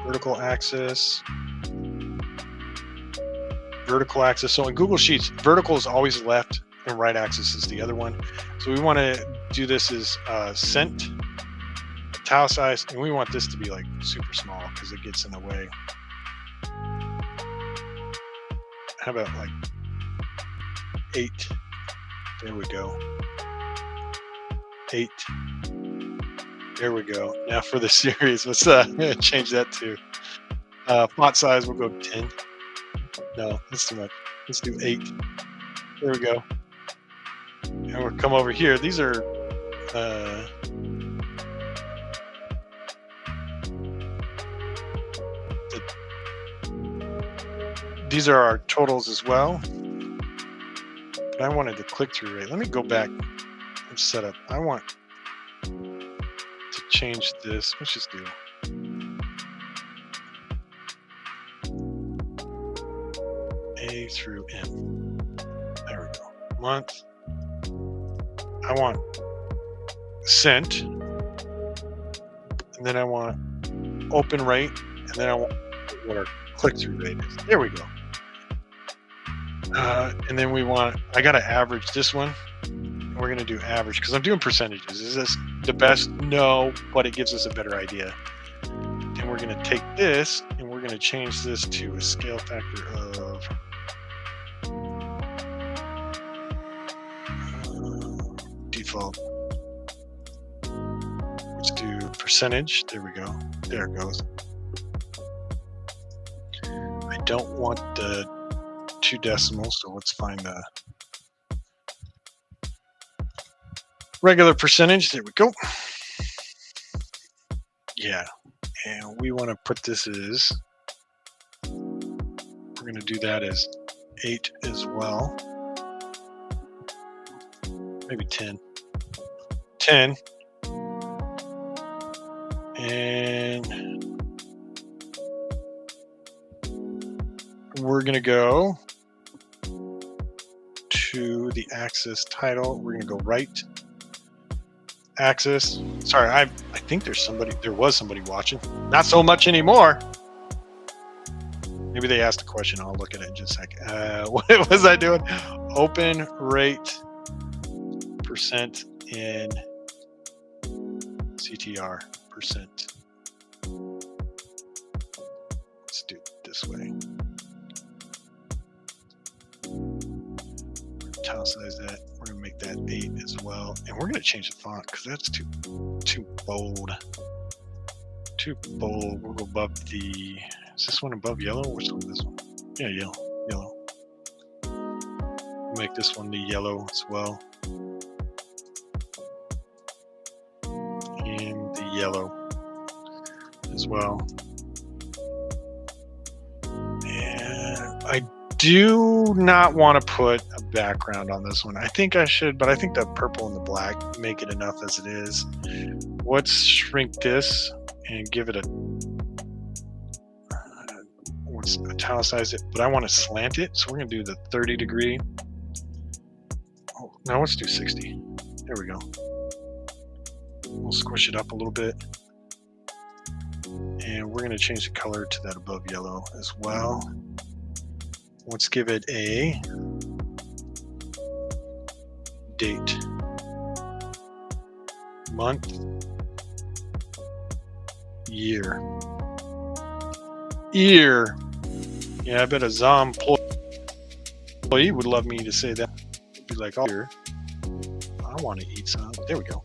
vertical axis, vertical axis. So in Google Sheets, vertical is always left and right axis is the other one. So we want to do this as sent, italicized, and we want this to be like super small because it gets in the way. How about like 8? There we go. 8. There we go. Now for the series, let's change that to font size. We'll go 10. No, that's too much. Let's do 8. There we go. And we'll come over here. These are these are our totals as well. But I wanted the click-through rate. Let me go back and set up. I want to change this. Let's just do A through M. There we go. Month. I want sent, and then I want open rate, and then I want what our click-through rate is. There we go. And then we want, I got to average this one. We're going to do average because I'm doing percentages. Is this the best? No, but it gives us a better idea. And we're going to take this and we're going to change this to a scale factor of default. Let's do percentage. There we go. There it goes. I don't want the 2 decimals, so let's find the regular percentage. There we go. Yeah, and we want to put this as, we're going to do that as 8 as well. Maybe 10. 10. And we're going to go to the axis title. We're going to go right axis. Sorry, I think there was somebody watching. Not so much anymore. Maybe they asked a question. I'll look at it in just a second. What was I doing? Open rate percent in CTR percent. Let's do it this way. Italicize that. We're gonna make that 8 as well, and we're gonna change the font because that's too bold. Too bold. We'll go above the. Is this one above yellow? Which one is this one? Yeah, yellow. Make this one the yellow as well, and the yellow as well. And I do not want to put a background on this one. I think I should, but I think the purple and the black make it enough as it is. Let's shrink this and give it a, let's italicize it, but I want to slant it. So we're going to do the 30 degree. Oh, now let's do 60. There we go. We'll squish it up a little bit. And we're going to change the color to that above yellow as well. Let's give it a date, month, year. Yeah, I bet a Z.O.M.B.I.E would love me to say that. It'd be like, oh, here, I want to eat some. There we go.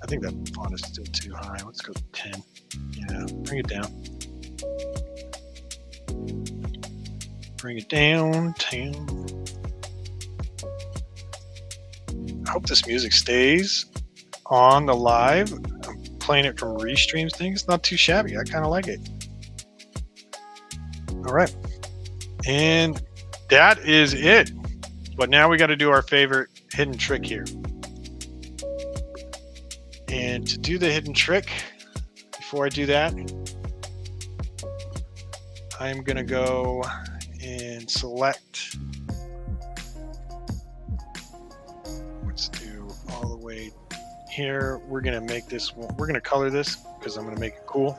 I think that font is still too high. Let's go 10. Yeah, bring it down. Bring it down. I hope this music stays on the live. I'm playing it from Restream's thing. It's not too shabby. I kind of like it. All right. And that is it. But now we got to do our favorite hidden trick here. And to do the hidden trick, before I do that, I'm going to go and select. Let's do all the way here. We're going to make this one, we're going to color this because I'm going to make it cool.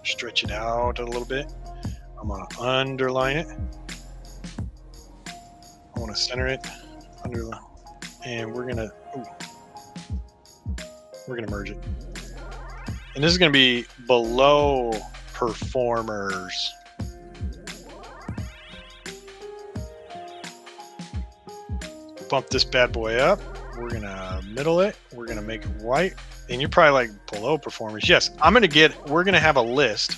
Stretch it out a little bit. I'm going to underline it. I want to center it, underline, and we're going to merge it. And this is going to be below performers. Bump this bad boy up. We're gonna middle it. We're gonna make it white. And you're probably like, below performers. Yes, we're gonna have a list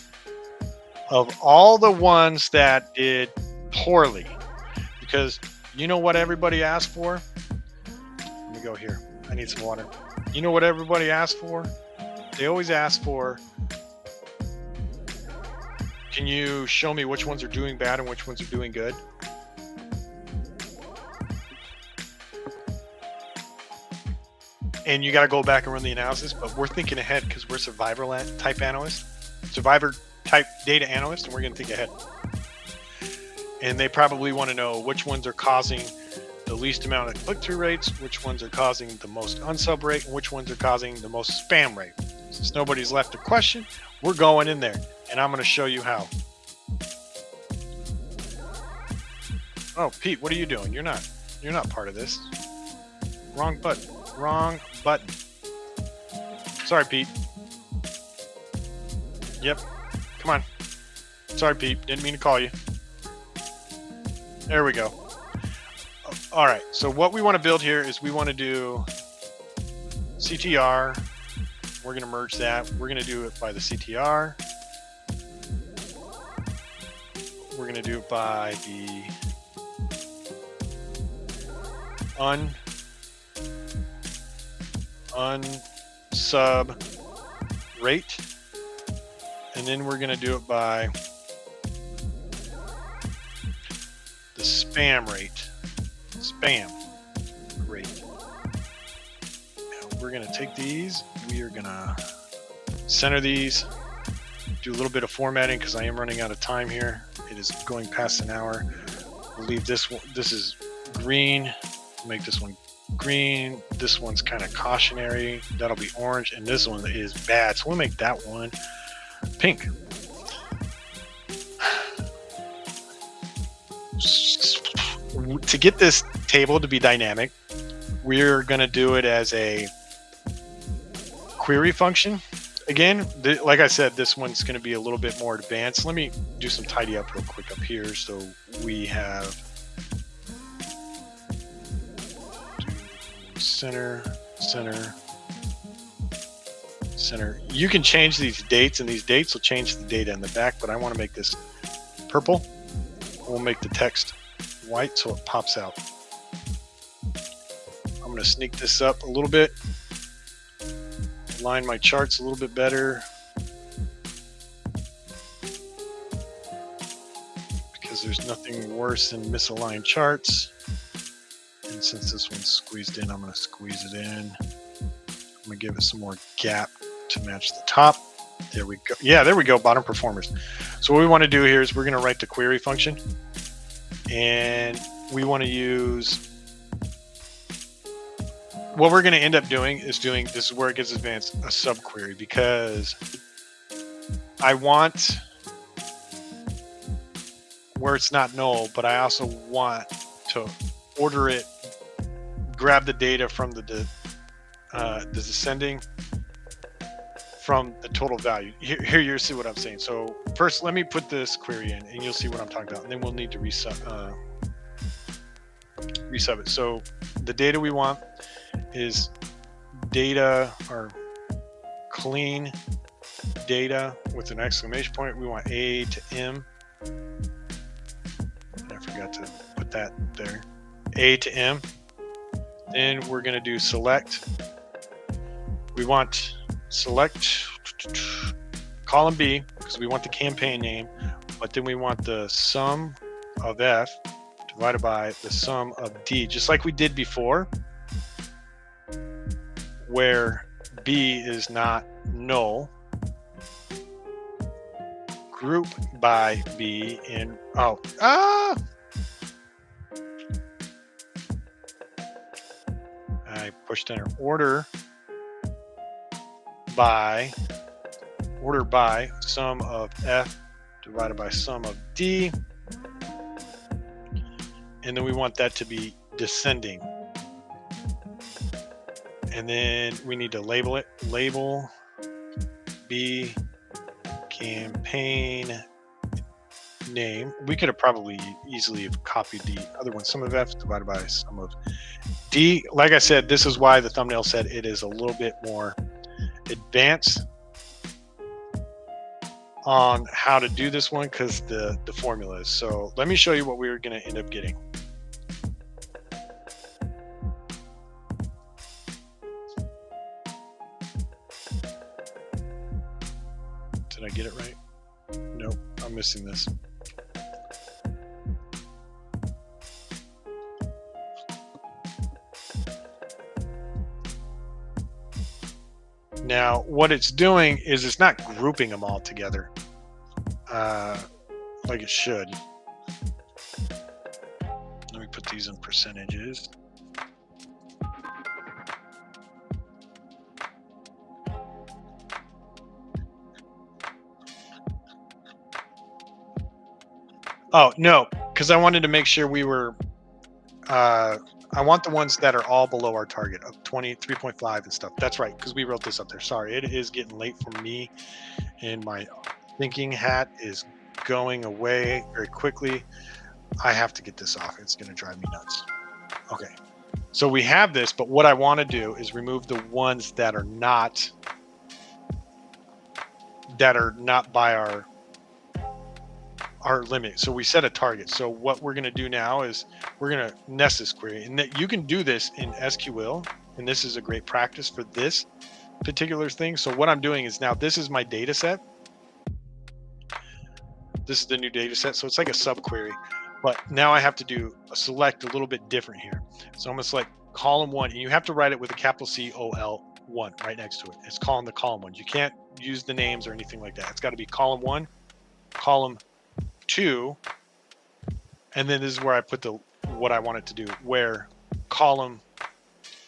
of all the ones that did poorly, because you know what everybody asked for? Let me go here. I need some water. You know what everybody asked for? They always ask for, can you show me which ones are doing bad and which ones are doing good? And you got to go back and run the analysis, but we're thinking ahead because we're survivor type data analysts, and we're going to think ahead. And they probably want to know which ones are causing the least amount of click-through rates, which ones are causing the most unsub rate, and which ones are causing the most spam rate. Since nobody's left a question, we're going in there, and I'm going to show you how. Oh, Pete, what are you doing? You're not part of this. Wrong button. Wrong button. Sorry, Pete. Yep. Come on. Sorry, Pete. Didn't mean to call you. There we go. All right. So what we want to build here is we want to do CTR. We're going to merge that. We're going to do it by the CTR. We're going to do it by the unsub rate, and then we're going to do it by the spam rate. Now we're going to take these, we are going to center these, do a little bit of formatting because I am running out of time here. It is going past an hour. We'll leave this one, this is green, make this one green, this one's kind of cautionary, that'll be orange, and this one is bad, so we'll make that one pink. To get this table to be dynamic, we're going to do it as a query function. Again, like I said, this one's going to be a little bit more advanced. Let me do some tidy up real quick up here. So we have center. You can change these dates, and these dates will change the data in the back, but I want to make this purple. We'll make the text white so it pops out. I'm going to sneak this up a little bit, align my charts a little bit better, because there's nothing worse than misaligned charts. And since this one's squeezed in, I'm going to squeeze it in. I'm going to give it some more gap to match the top. There we go. Yeah, there we go. Bottom performers. So what we want to do here is we're going to write the query function, and we want to use, what we're going to end up doing is this is where it gets advanced, a subquery, because I want where it's not null, but I also want to order it, grab the data from the descending from the total value. Here you see what I'm saying. So first, let me put this query in, and you'll see what I'm talking about. And then we'll need to resub it. So the data we want is data, or clean data with an exclamation point. We want A to M. And I forgot to put that there. A to M. Then we're going to do select. We want select column B because we want the campaign name, but then we want the sum of F divided by the sum of D, just like we did before, where B is not null. Group by B in, I pushed enter. Order by sum of F divided by sum of D, and then we want that to be descending, and then we need to label it. Label B campaign name. We could have probably easily have copied the other one. Sum of F divided by sum of Like I said, this is why the thumbnail said it is a little bit more advanced on how to do this one, because the formula is. So let me show you what we were going to end up getting. Did I get it right? Nope, I'm missing this. Now, what it's doing is it's not grouping them all together like it should. Let me put these in percentages. Oh, no, because I wanted to make sure we were, I want the ones that are all below our target of 23.5 and stuff. That's right, because we wrote this up there. Sorry, it is getting late for me, and my thinking hat is going away very quickly. I have to get this off. It's going to drive me nuts. Okay, so we have this, but what I want to do is remove the ones that are not by our limit. So we set a target. So what we're going to do now is we're going to nest this query, and that you can do this in SQL, and this is a great practice for this particular thing. So what I'm doing is, now this is my data set. This is the new data set. So it's like a subquery, but now I have to do a select a little bit different here. So I'm going to select column 1, and you have to write it with a capital COL1 right next to it. It's calling the column 1. You can't use the names or anything like that. It's got to be column 1, column 2, and then this is where I put what I want it to do, where column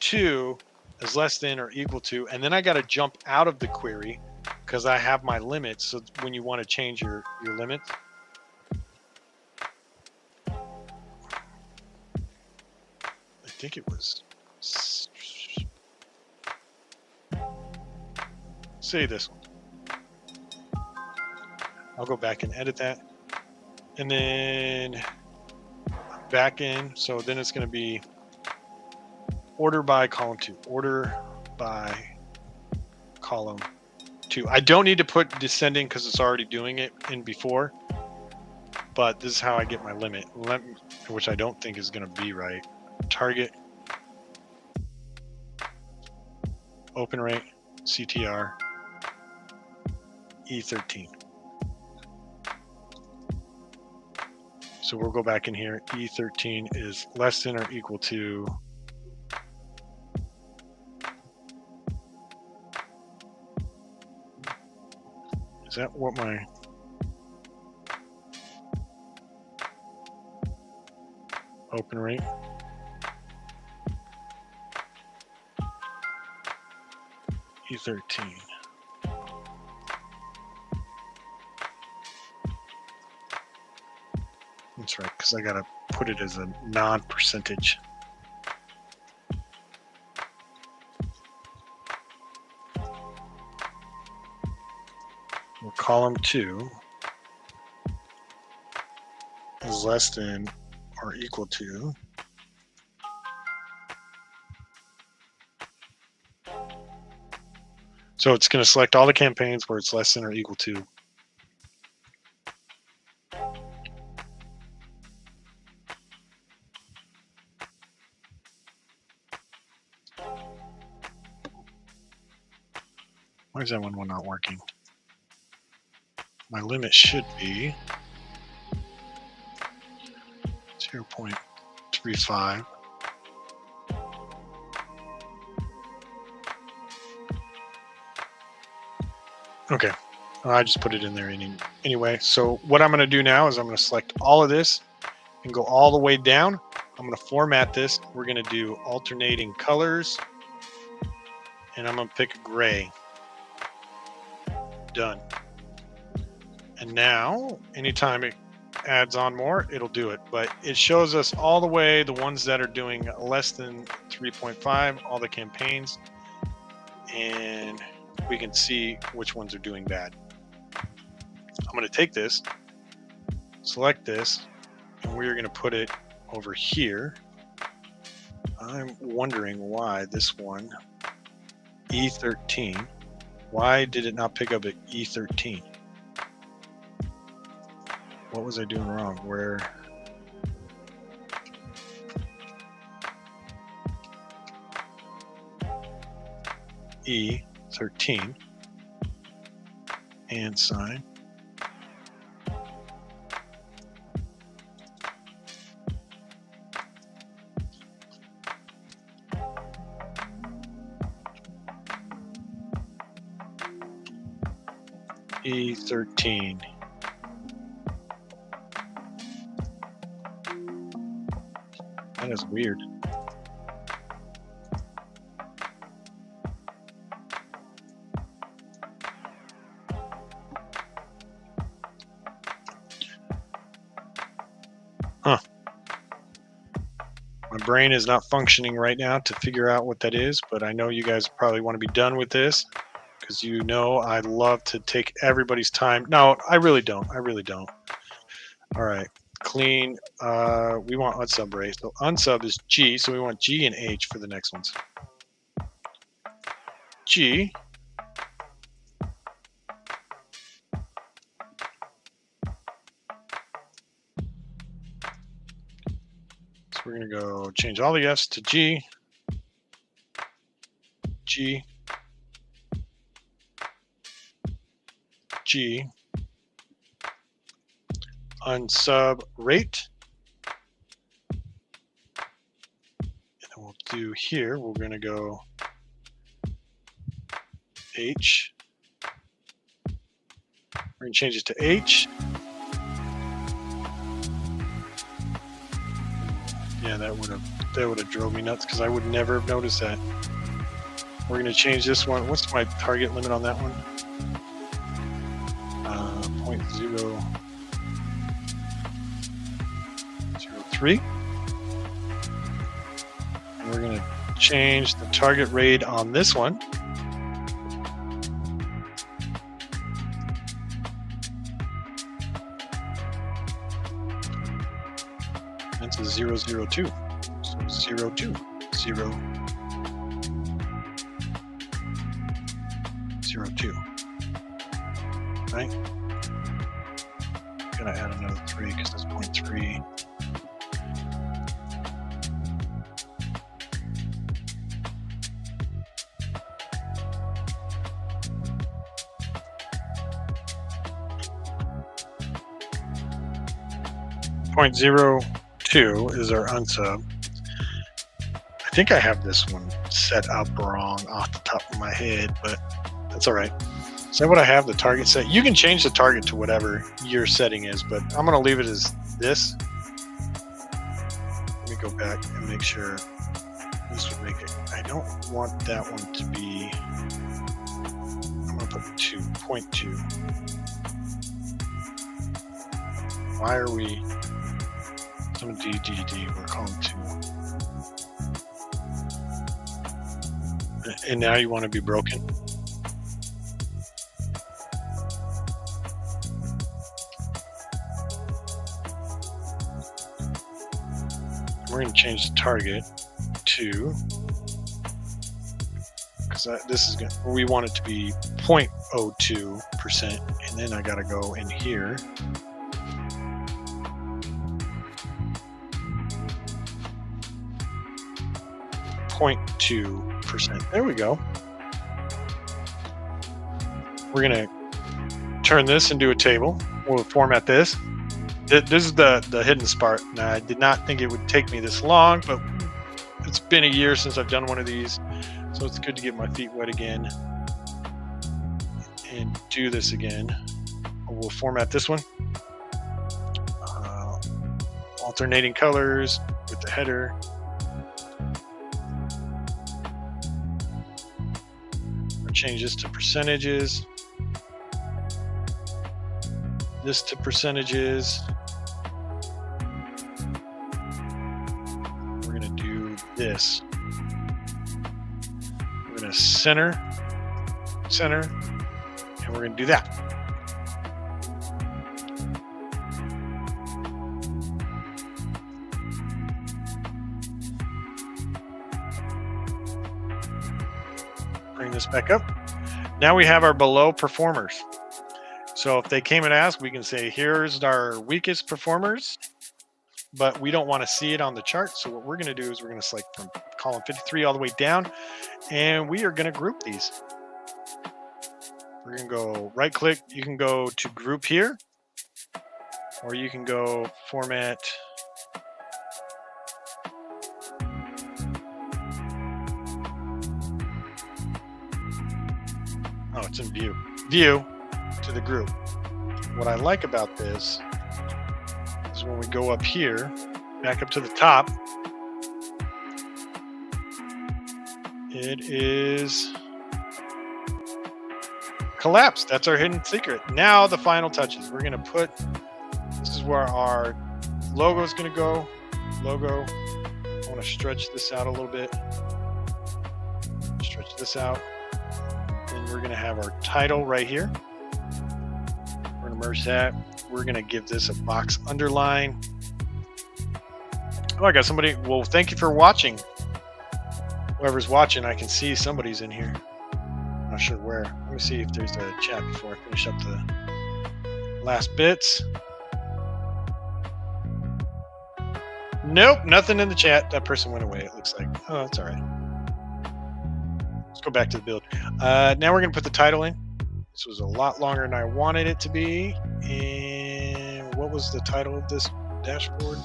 2 is less than or equal to, and then I got to jump out of the query because I have my limits. So when you want to change your limits, I think it was, say this one. I'll go back and edit that, and then back in. So then it's going to be order by column 2, order by column 2. I don't need to put descending because it's already doing it in before, but this is how I get my limit, which I don't think is going to be right. Target, open rate, CTR, E13. So we'll go back in here. E13 is less than or equal to, is that what my, open rate? E13. That's right, because I got to put it as a non-percentage. Well, column 2 is less than or equal to, so it's going to select all the campaigns where it's less than or equal to. Why is that one not working? My limit should be 0.35. Okay, I just put it in there anyway. So what I'm going to do now is I'm going to select all of this and go all the way down. I'm going to format this. We're going to do alternating colors, and I'm going to pick gray. Done. And now anytime it adds on more, it'll do it, but it shows us all the way the ones that are doing less than 3.5, all the campaigns, and we can see which ones are doing bad. I'm going to take this, select this, and we're going to put it over here. I'm wondering why this one, E13, why did it not pick up at E13? What was I doing wrong? Where? E13 and sign. E13. That is weird. Huh. My brain is not functioning right now to figure out what that is, but I know you guys probably want to be done with this because you know I love to take everybody's time. No, I really don't. I really don't. All right. Clean. We want unsub, right? So unsub is G, so we want G and H for the next ones. G. So we're going to go change all the F's to G. G. G. Unsub rate. And then we'll do here, we're going to go H. We're going to change it to H. Yeah, that would have drove me nuts because I would never have noticed that. We're going to change this one. What's my target limit on that one? 0.003. And we're going to change the target rate on this one. That's a 002. So 02. 02. Right? Gonna add another 3 because that's 0.3. .02 is our unsub. I think I have this one set up wrong off the top of my head, but that's all right. Is that what I have the target set? You can change the target to whatever your setting is, but I'm going to leave it as this. Let me go back and make sure this would make it. I don't want that one to be, I'm going to put 2.2. Why are we, some DDD, we're calling 2. And now you want to be broken. We're going to change the target to, because this is going, we want it to be 0.02%, and then I got to go in here. .2%. There we go. We're going to turn this into a table. We'll format this. This is the hidden part. Now, I did not think it would take me this long, but it's been a year since I've done one of these, so it's good to get my feet wet again and do this again. We'll format this one. Alternating colors with the header. We'll change this to percentages. This to percentages. We're going to do this. We're going to center, and we're going to do that. this back up. Now we have our below performers. So if they came and asked, we can say, here's our weakest performers, but we don't want to see it on the chart. So what we're going to do is we're going to select from column 53 all the way down, and we are going to group these. We're going to go right click. You can go to group here, or you can go format. Oh, it's in view. View to the group. What I like about this is when we go up here, back up to the top, it is collapsed. That's our hidden secret. Now the final touches. We're going to put, this is where our logo is going to go. Logo. I want to stretch this out a little bit. Stretch this out. Then we're going to have our title right here. We're going to merge that. We're going to give this a box underline. Oh, I got somebody. Well, thank you for watching. Whoever's watching, I can see somebody's in here. I'm not sure where. Let me see if there's a chat before I finish up the last bits. Nope, nothing in the chat. That person went away, it looks like. Oh, that's all right. Let's go back to the build. Now we're going to put the title in. This was a lot longer than I wanted it to be. And what was the title of this dashboard?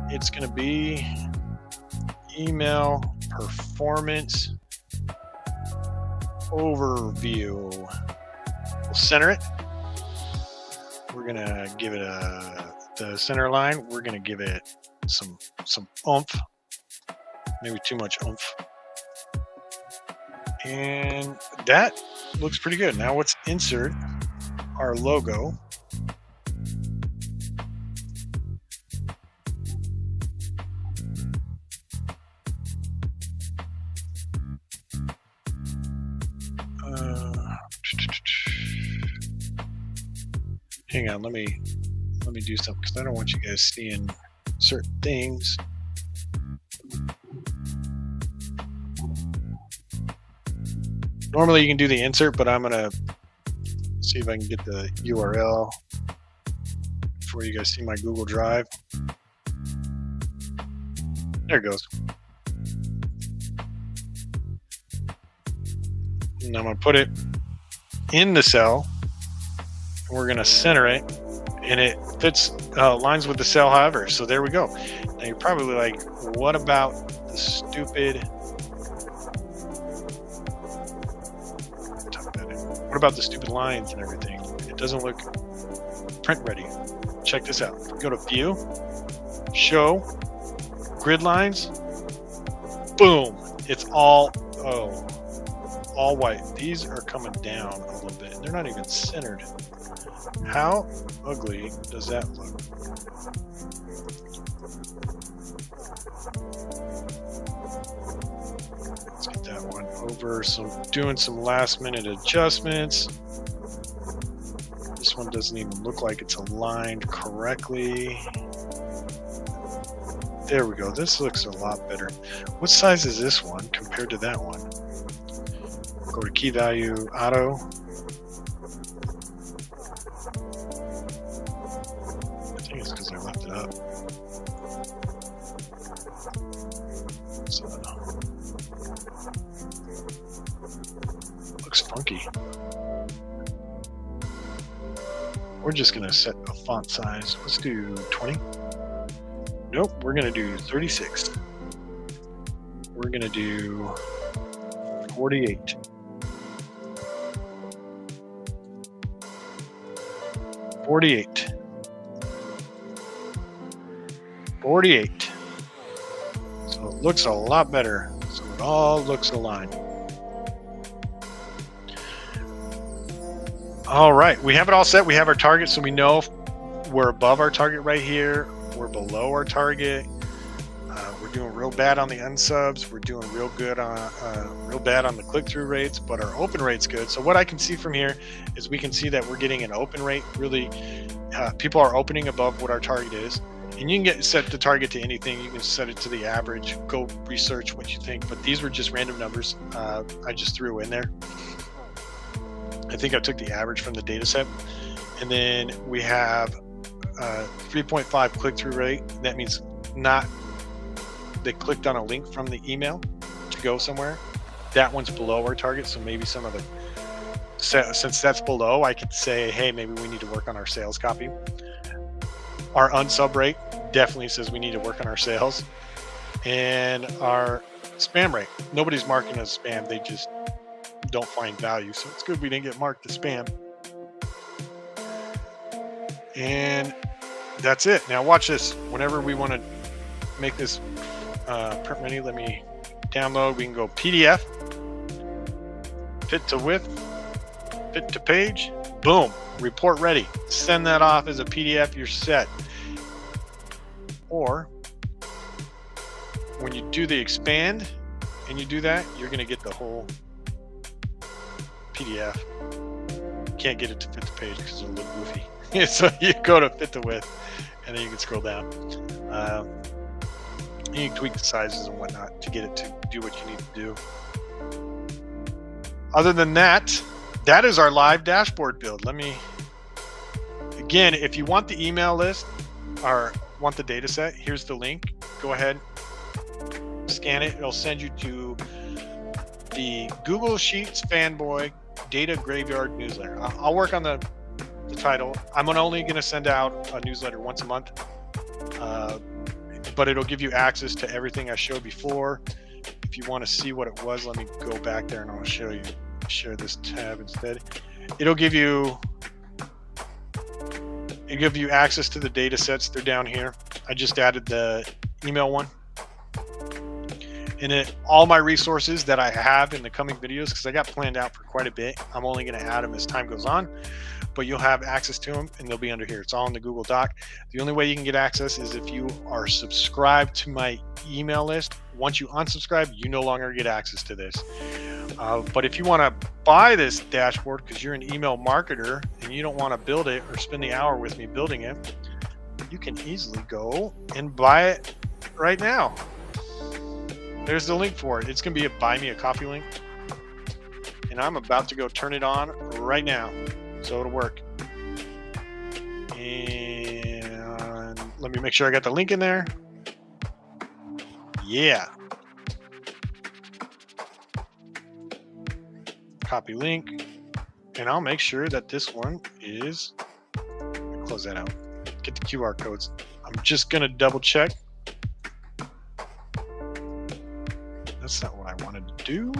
It's going to be Email Performance Overview. We'll center it. We're going to give it the center line. We're going to give it some oomph. Maybe too much oomph. And that looks pretty good. Now let's insert our logo. Hang on, let me do something because I don't want you guys seeing certain things. Normally you can do the insert, but I'm gonna see if I can get the URL before you guys see my Google Drive. There it goes. And I'm gonna put it in the cell. We're gonna center it, and it fits lines with the cell, however. So there we go. Now you're probably like, what about the stupid? What about the stupid lines and everything? It doesn't look print ready. Check this out. Go to View, Show, Grid Lines. Boom! It's all white. These are coming down a little bit. They're not even centered. How ugly does that look? Let's get that one over. Doing some last minute adjustments. This one doesn't even look like it's aligned correctly. There we go. This looks a lot better. What size is this one compared to that one? Go to key value auto. I think it's because I left it up. So, looks funky. We're just gonna set a font size. Let's do 20. Nope, we're gonna do 36. We're gonna do 48. 48. 48. So it looks a lot better. So it all looks aligned. All right, we have it all set. We have our target, so we know if we're above our target right here. We're below our target. We're doing real bad on the unsubs. We're doing real bad on the click-through rates, but our open rate's good. So what I can see from here is we can see that we're getting an open rate. Really, people are opening above what our target is. And you can set the target to anything. You can set it to the average. Go research what you think. But these were just random numbers I just threw in there. I think I took the average from the data set. And then we have 3.5 click-through rate. That means they clicked on a link from the email to go somewhere. That one's below our target. So maybe some of the, since that's below, I could say, hey, maybe we need to work on our sales copy. Our unsub rate definitely says we need to work on our sales. And our spam rate, nobody's marking as spam. They just don't find value. So it's good we didn't get marked as spam. And that's it. Now watch this. Whenever we want to make this print ready, let me download. We can go PDF, fit to width, fit to page, boom, report ready. Send that off as a PDF, you're set. Or when you do the expand and you do that, you're going to get the whole PDF. Can't get it to fit the page because it'll look goofy. So you go to fit the width and then you can scroll down. You can tweak the sizes and whatnot to get it to do what you need to do. Other than that, that is our live dashboard build. Again, if you want the email list or want the data set, here's the link. Go ahead, scan it. It'll send you to the Google Sheets Fanboy Data Graveyard newsletter. I'll work on the title. I'm only going to send out a newsletter once a month, but it'll give you access to everything I showed before. If you want to see what it was, let me go back there and I'll show you. Share this tab instead. It'll give you access to the data sets. They're down here. I just added the email one. And all my resources that I have in the coming videos, because I got planned out for quite a bit, I'm only going to add them as time goes on, but you'll have access to them and they'll be under here. It's all in the Google Doc. The only way you can get access is if you are subscribed to my email list. Once you unsubscribe, you no longer get access to this. But if you want to buy this dashboard because you're an email marketer and you don't want to build it or spend the hour with me building it, you can easily go and buy it right now. There's the link for it. It's going to be a buy me a coffee link. And I'm about to go turn it on right now. So it'll work. And let me make sure I got the link in there. Yeah. Copy link. And I'll make sure that this one is, close that out. Get the QR codes. I'm just going to double check. That's not what I wanted to do.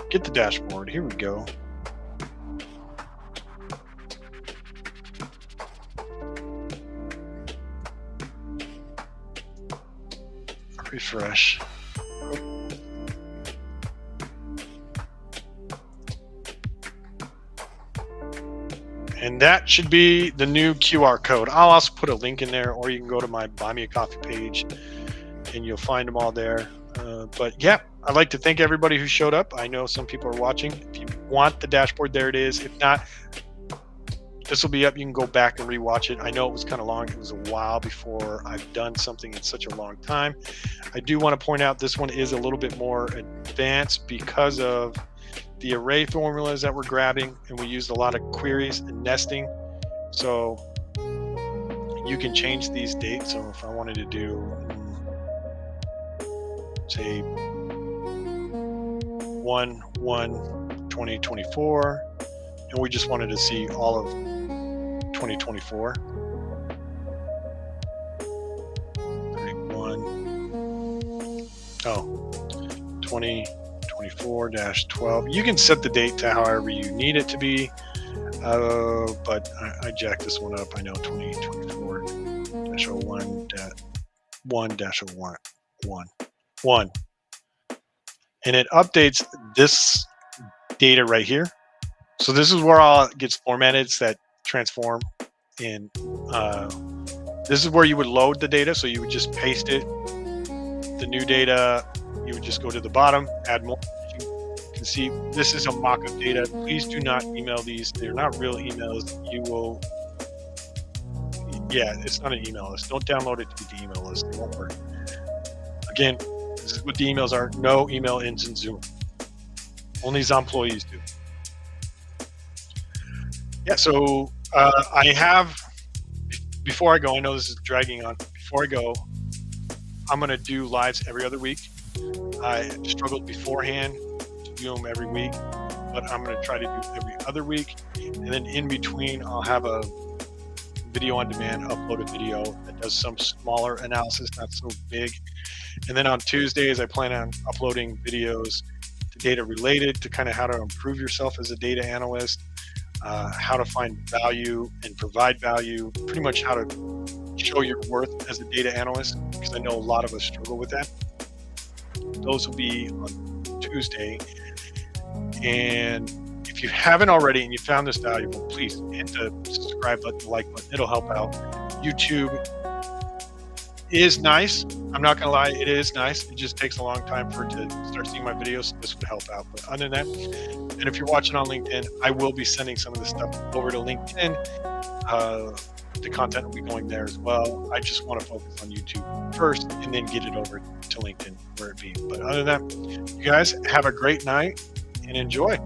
Get the dashboard. Here we go. Refresh. And that should be the new QR code. I'll also put a link in there, or you can go to my Buy Me a Coffee page and you'll find them all there. But yeah, I'd like to thank everybody who showed up. I know some people are watching. If you want the dashboard, there it is. If not, this will be up. You can go back and rewatch it. I know it was kind of long. It was a while before I've done something in such a long time. I do want to point out this one is a little bit more advanced because of the array formulas that we're grabbing, and we used a lot of queries and nesting. So you can change these dates. So if I wanted to do, say, 1/1/2024, and we just wanted to see all of 2024. 2024-12. You can set the date to however you need it to be, but I jacked this one up. I know 2024-01-1-1, and it updates this data right here. So this is where all it gets formatted. It's that transform, and this is where you would load the data. So you would just paste it. The new data, you would just go to the bottom, add more. You can see this is a mock-up data. Please do not email these. They're not real emails. You will Yeah, it's not an email list. Don't download it to be the email list. It won't work. Again, this is what the emails are. No email ends in Zoom. Only employees do. Yeah, so I have, before I go, I know this is dragging on. Before I go, I'm going to do lives every other week. I struggled beforehand to do them every week, but I'm going to try to do every other week. And then in between, I'll have a video on demand, upload a video that does some smaller analysis, not so big. And then on Tuesdays, I plan on uploading videos to data related to kind of how to improve yourself as a data analyst, how to find value and provide value, pretty much how to show your worth as a data analyst, because I know a lot of us struggle with that. Those will be on Tuesday. And if you haven't already and you found this valuable, please hit the subscribe button, the like button. It'll help out. YouTube is nice. I'm not going to lie. It is nice. It just takes a long time for it to start seeing my videos. So this would help out. But other than that, and if you're watching on LinkedIn, I will be sending some of this stuff over to LinkedIn. The content will be going there as well. I just want to focus on YouTube first and then get it over to LinkedIn where it be. But other than that, you guys have a great night and enjoy.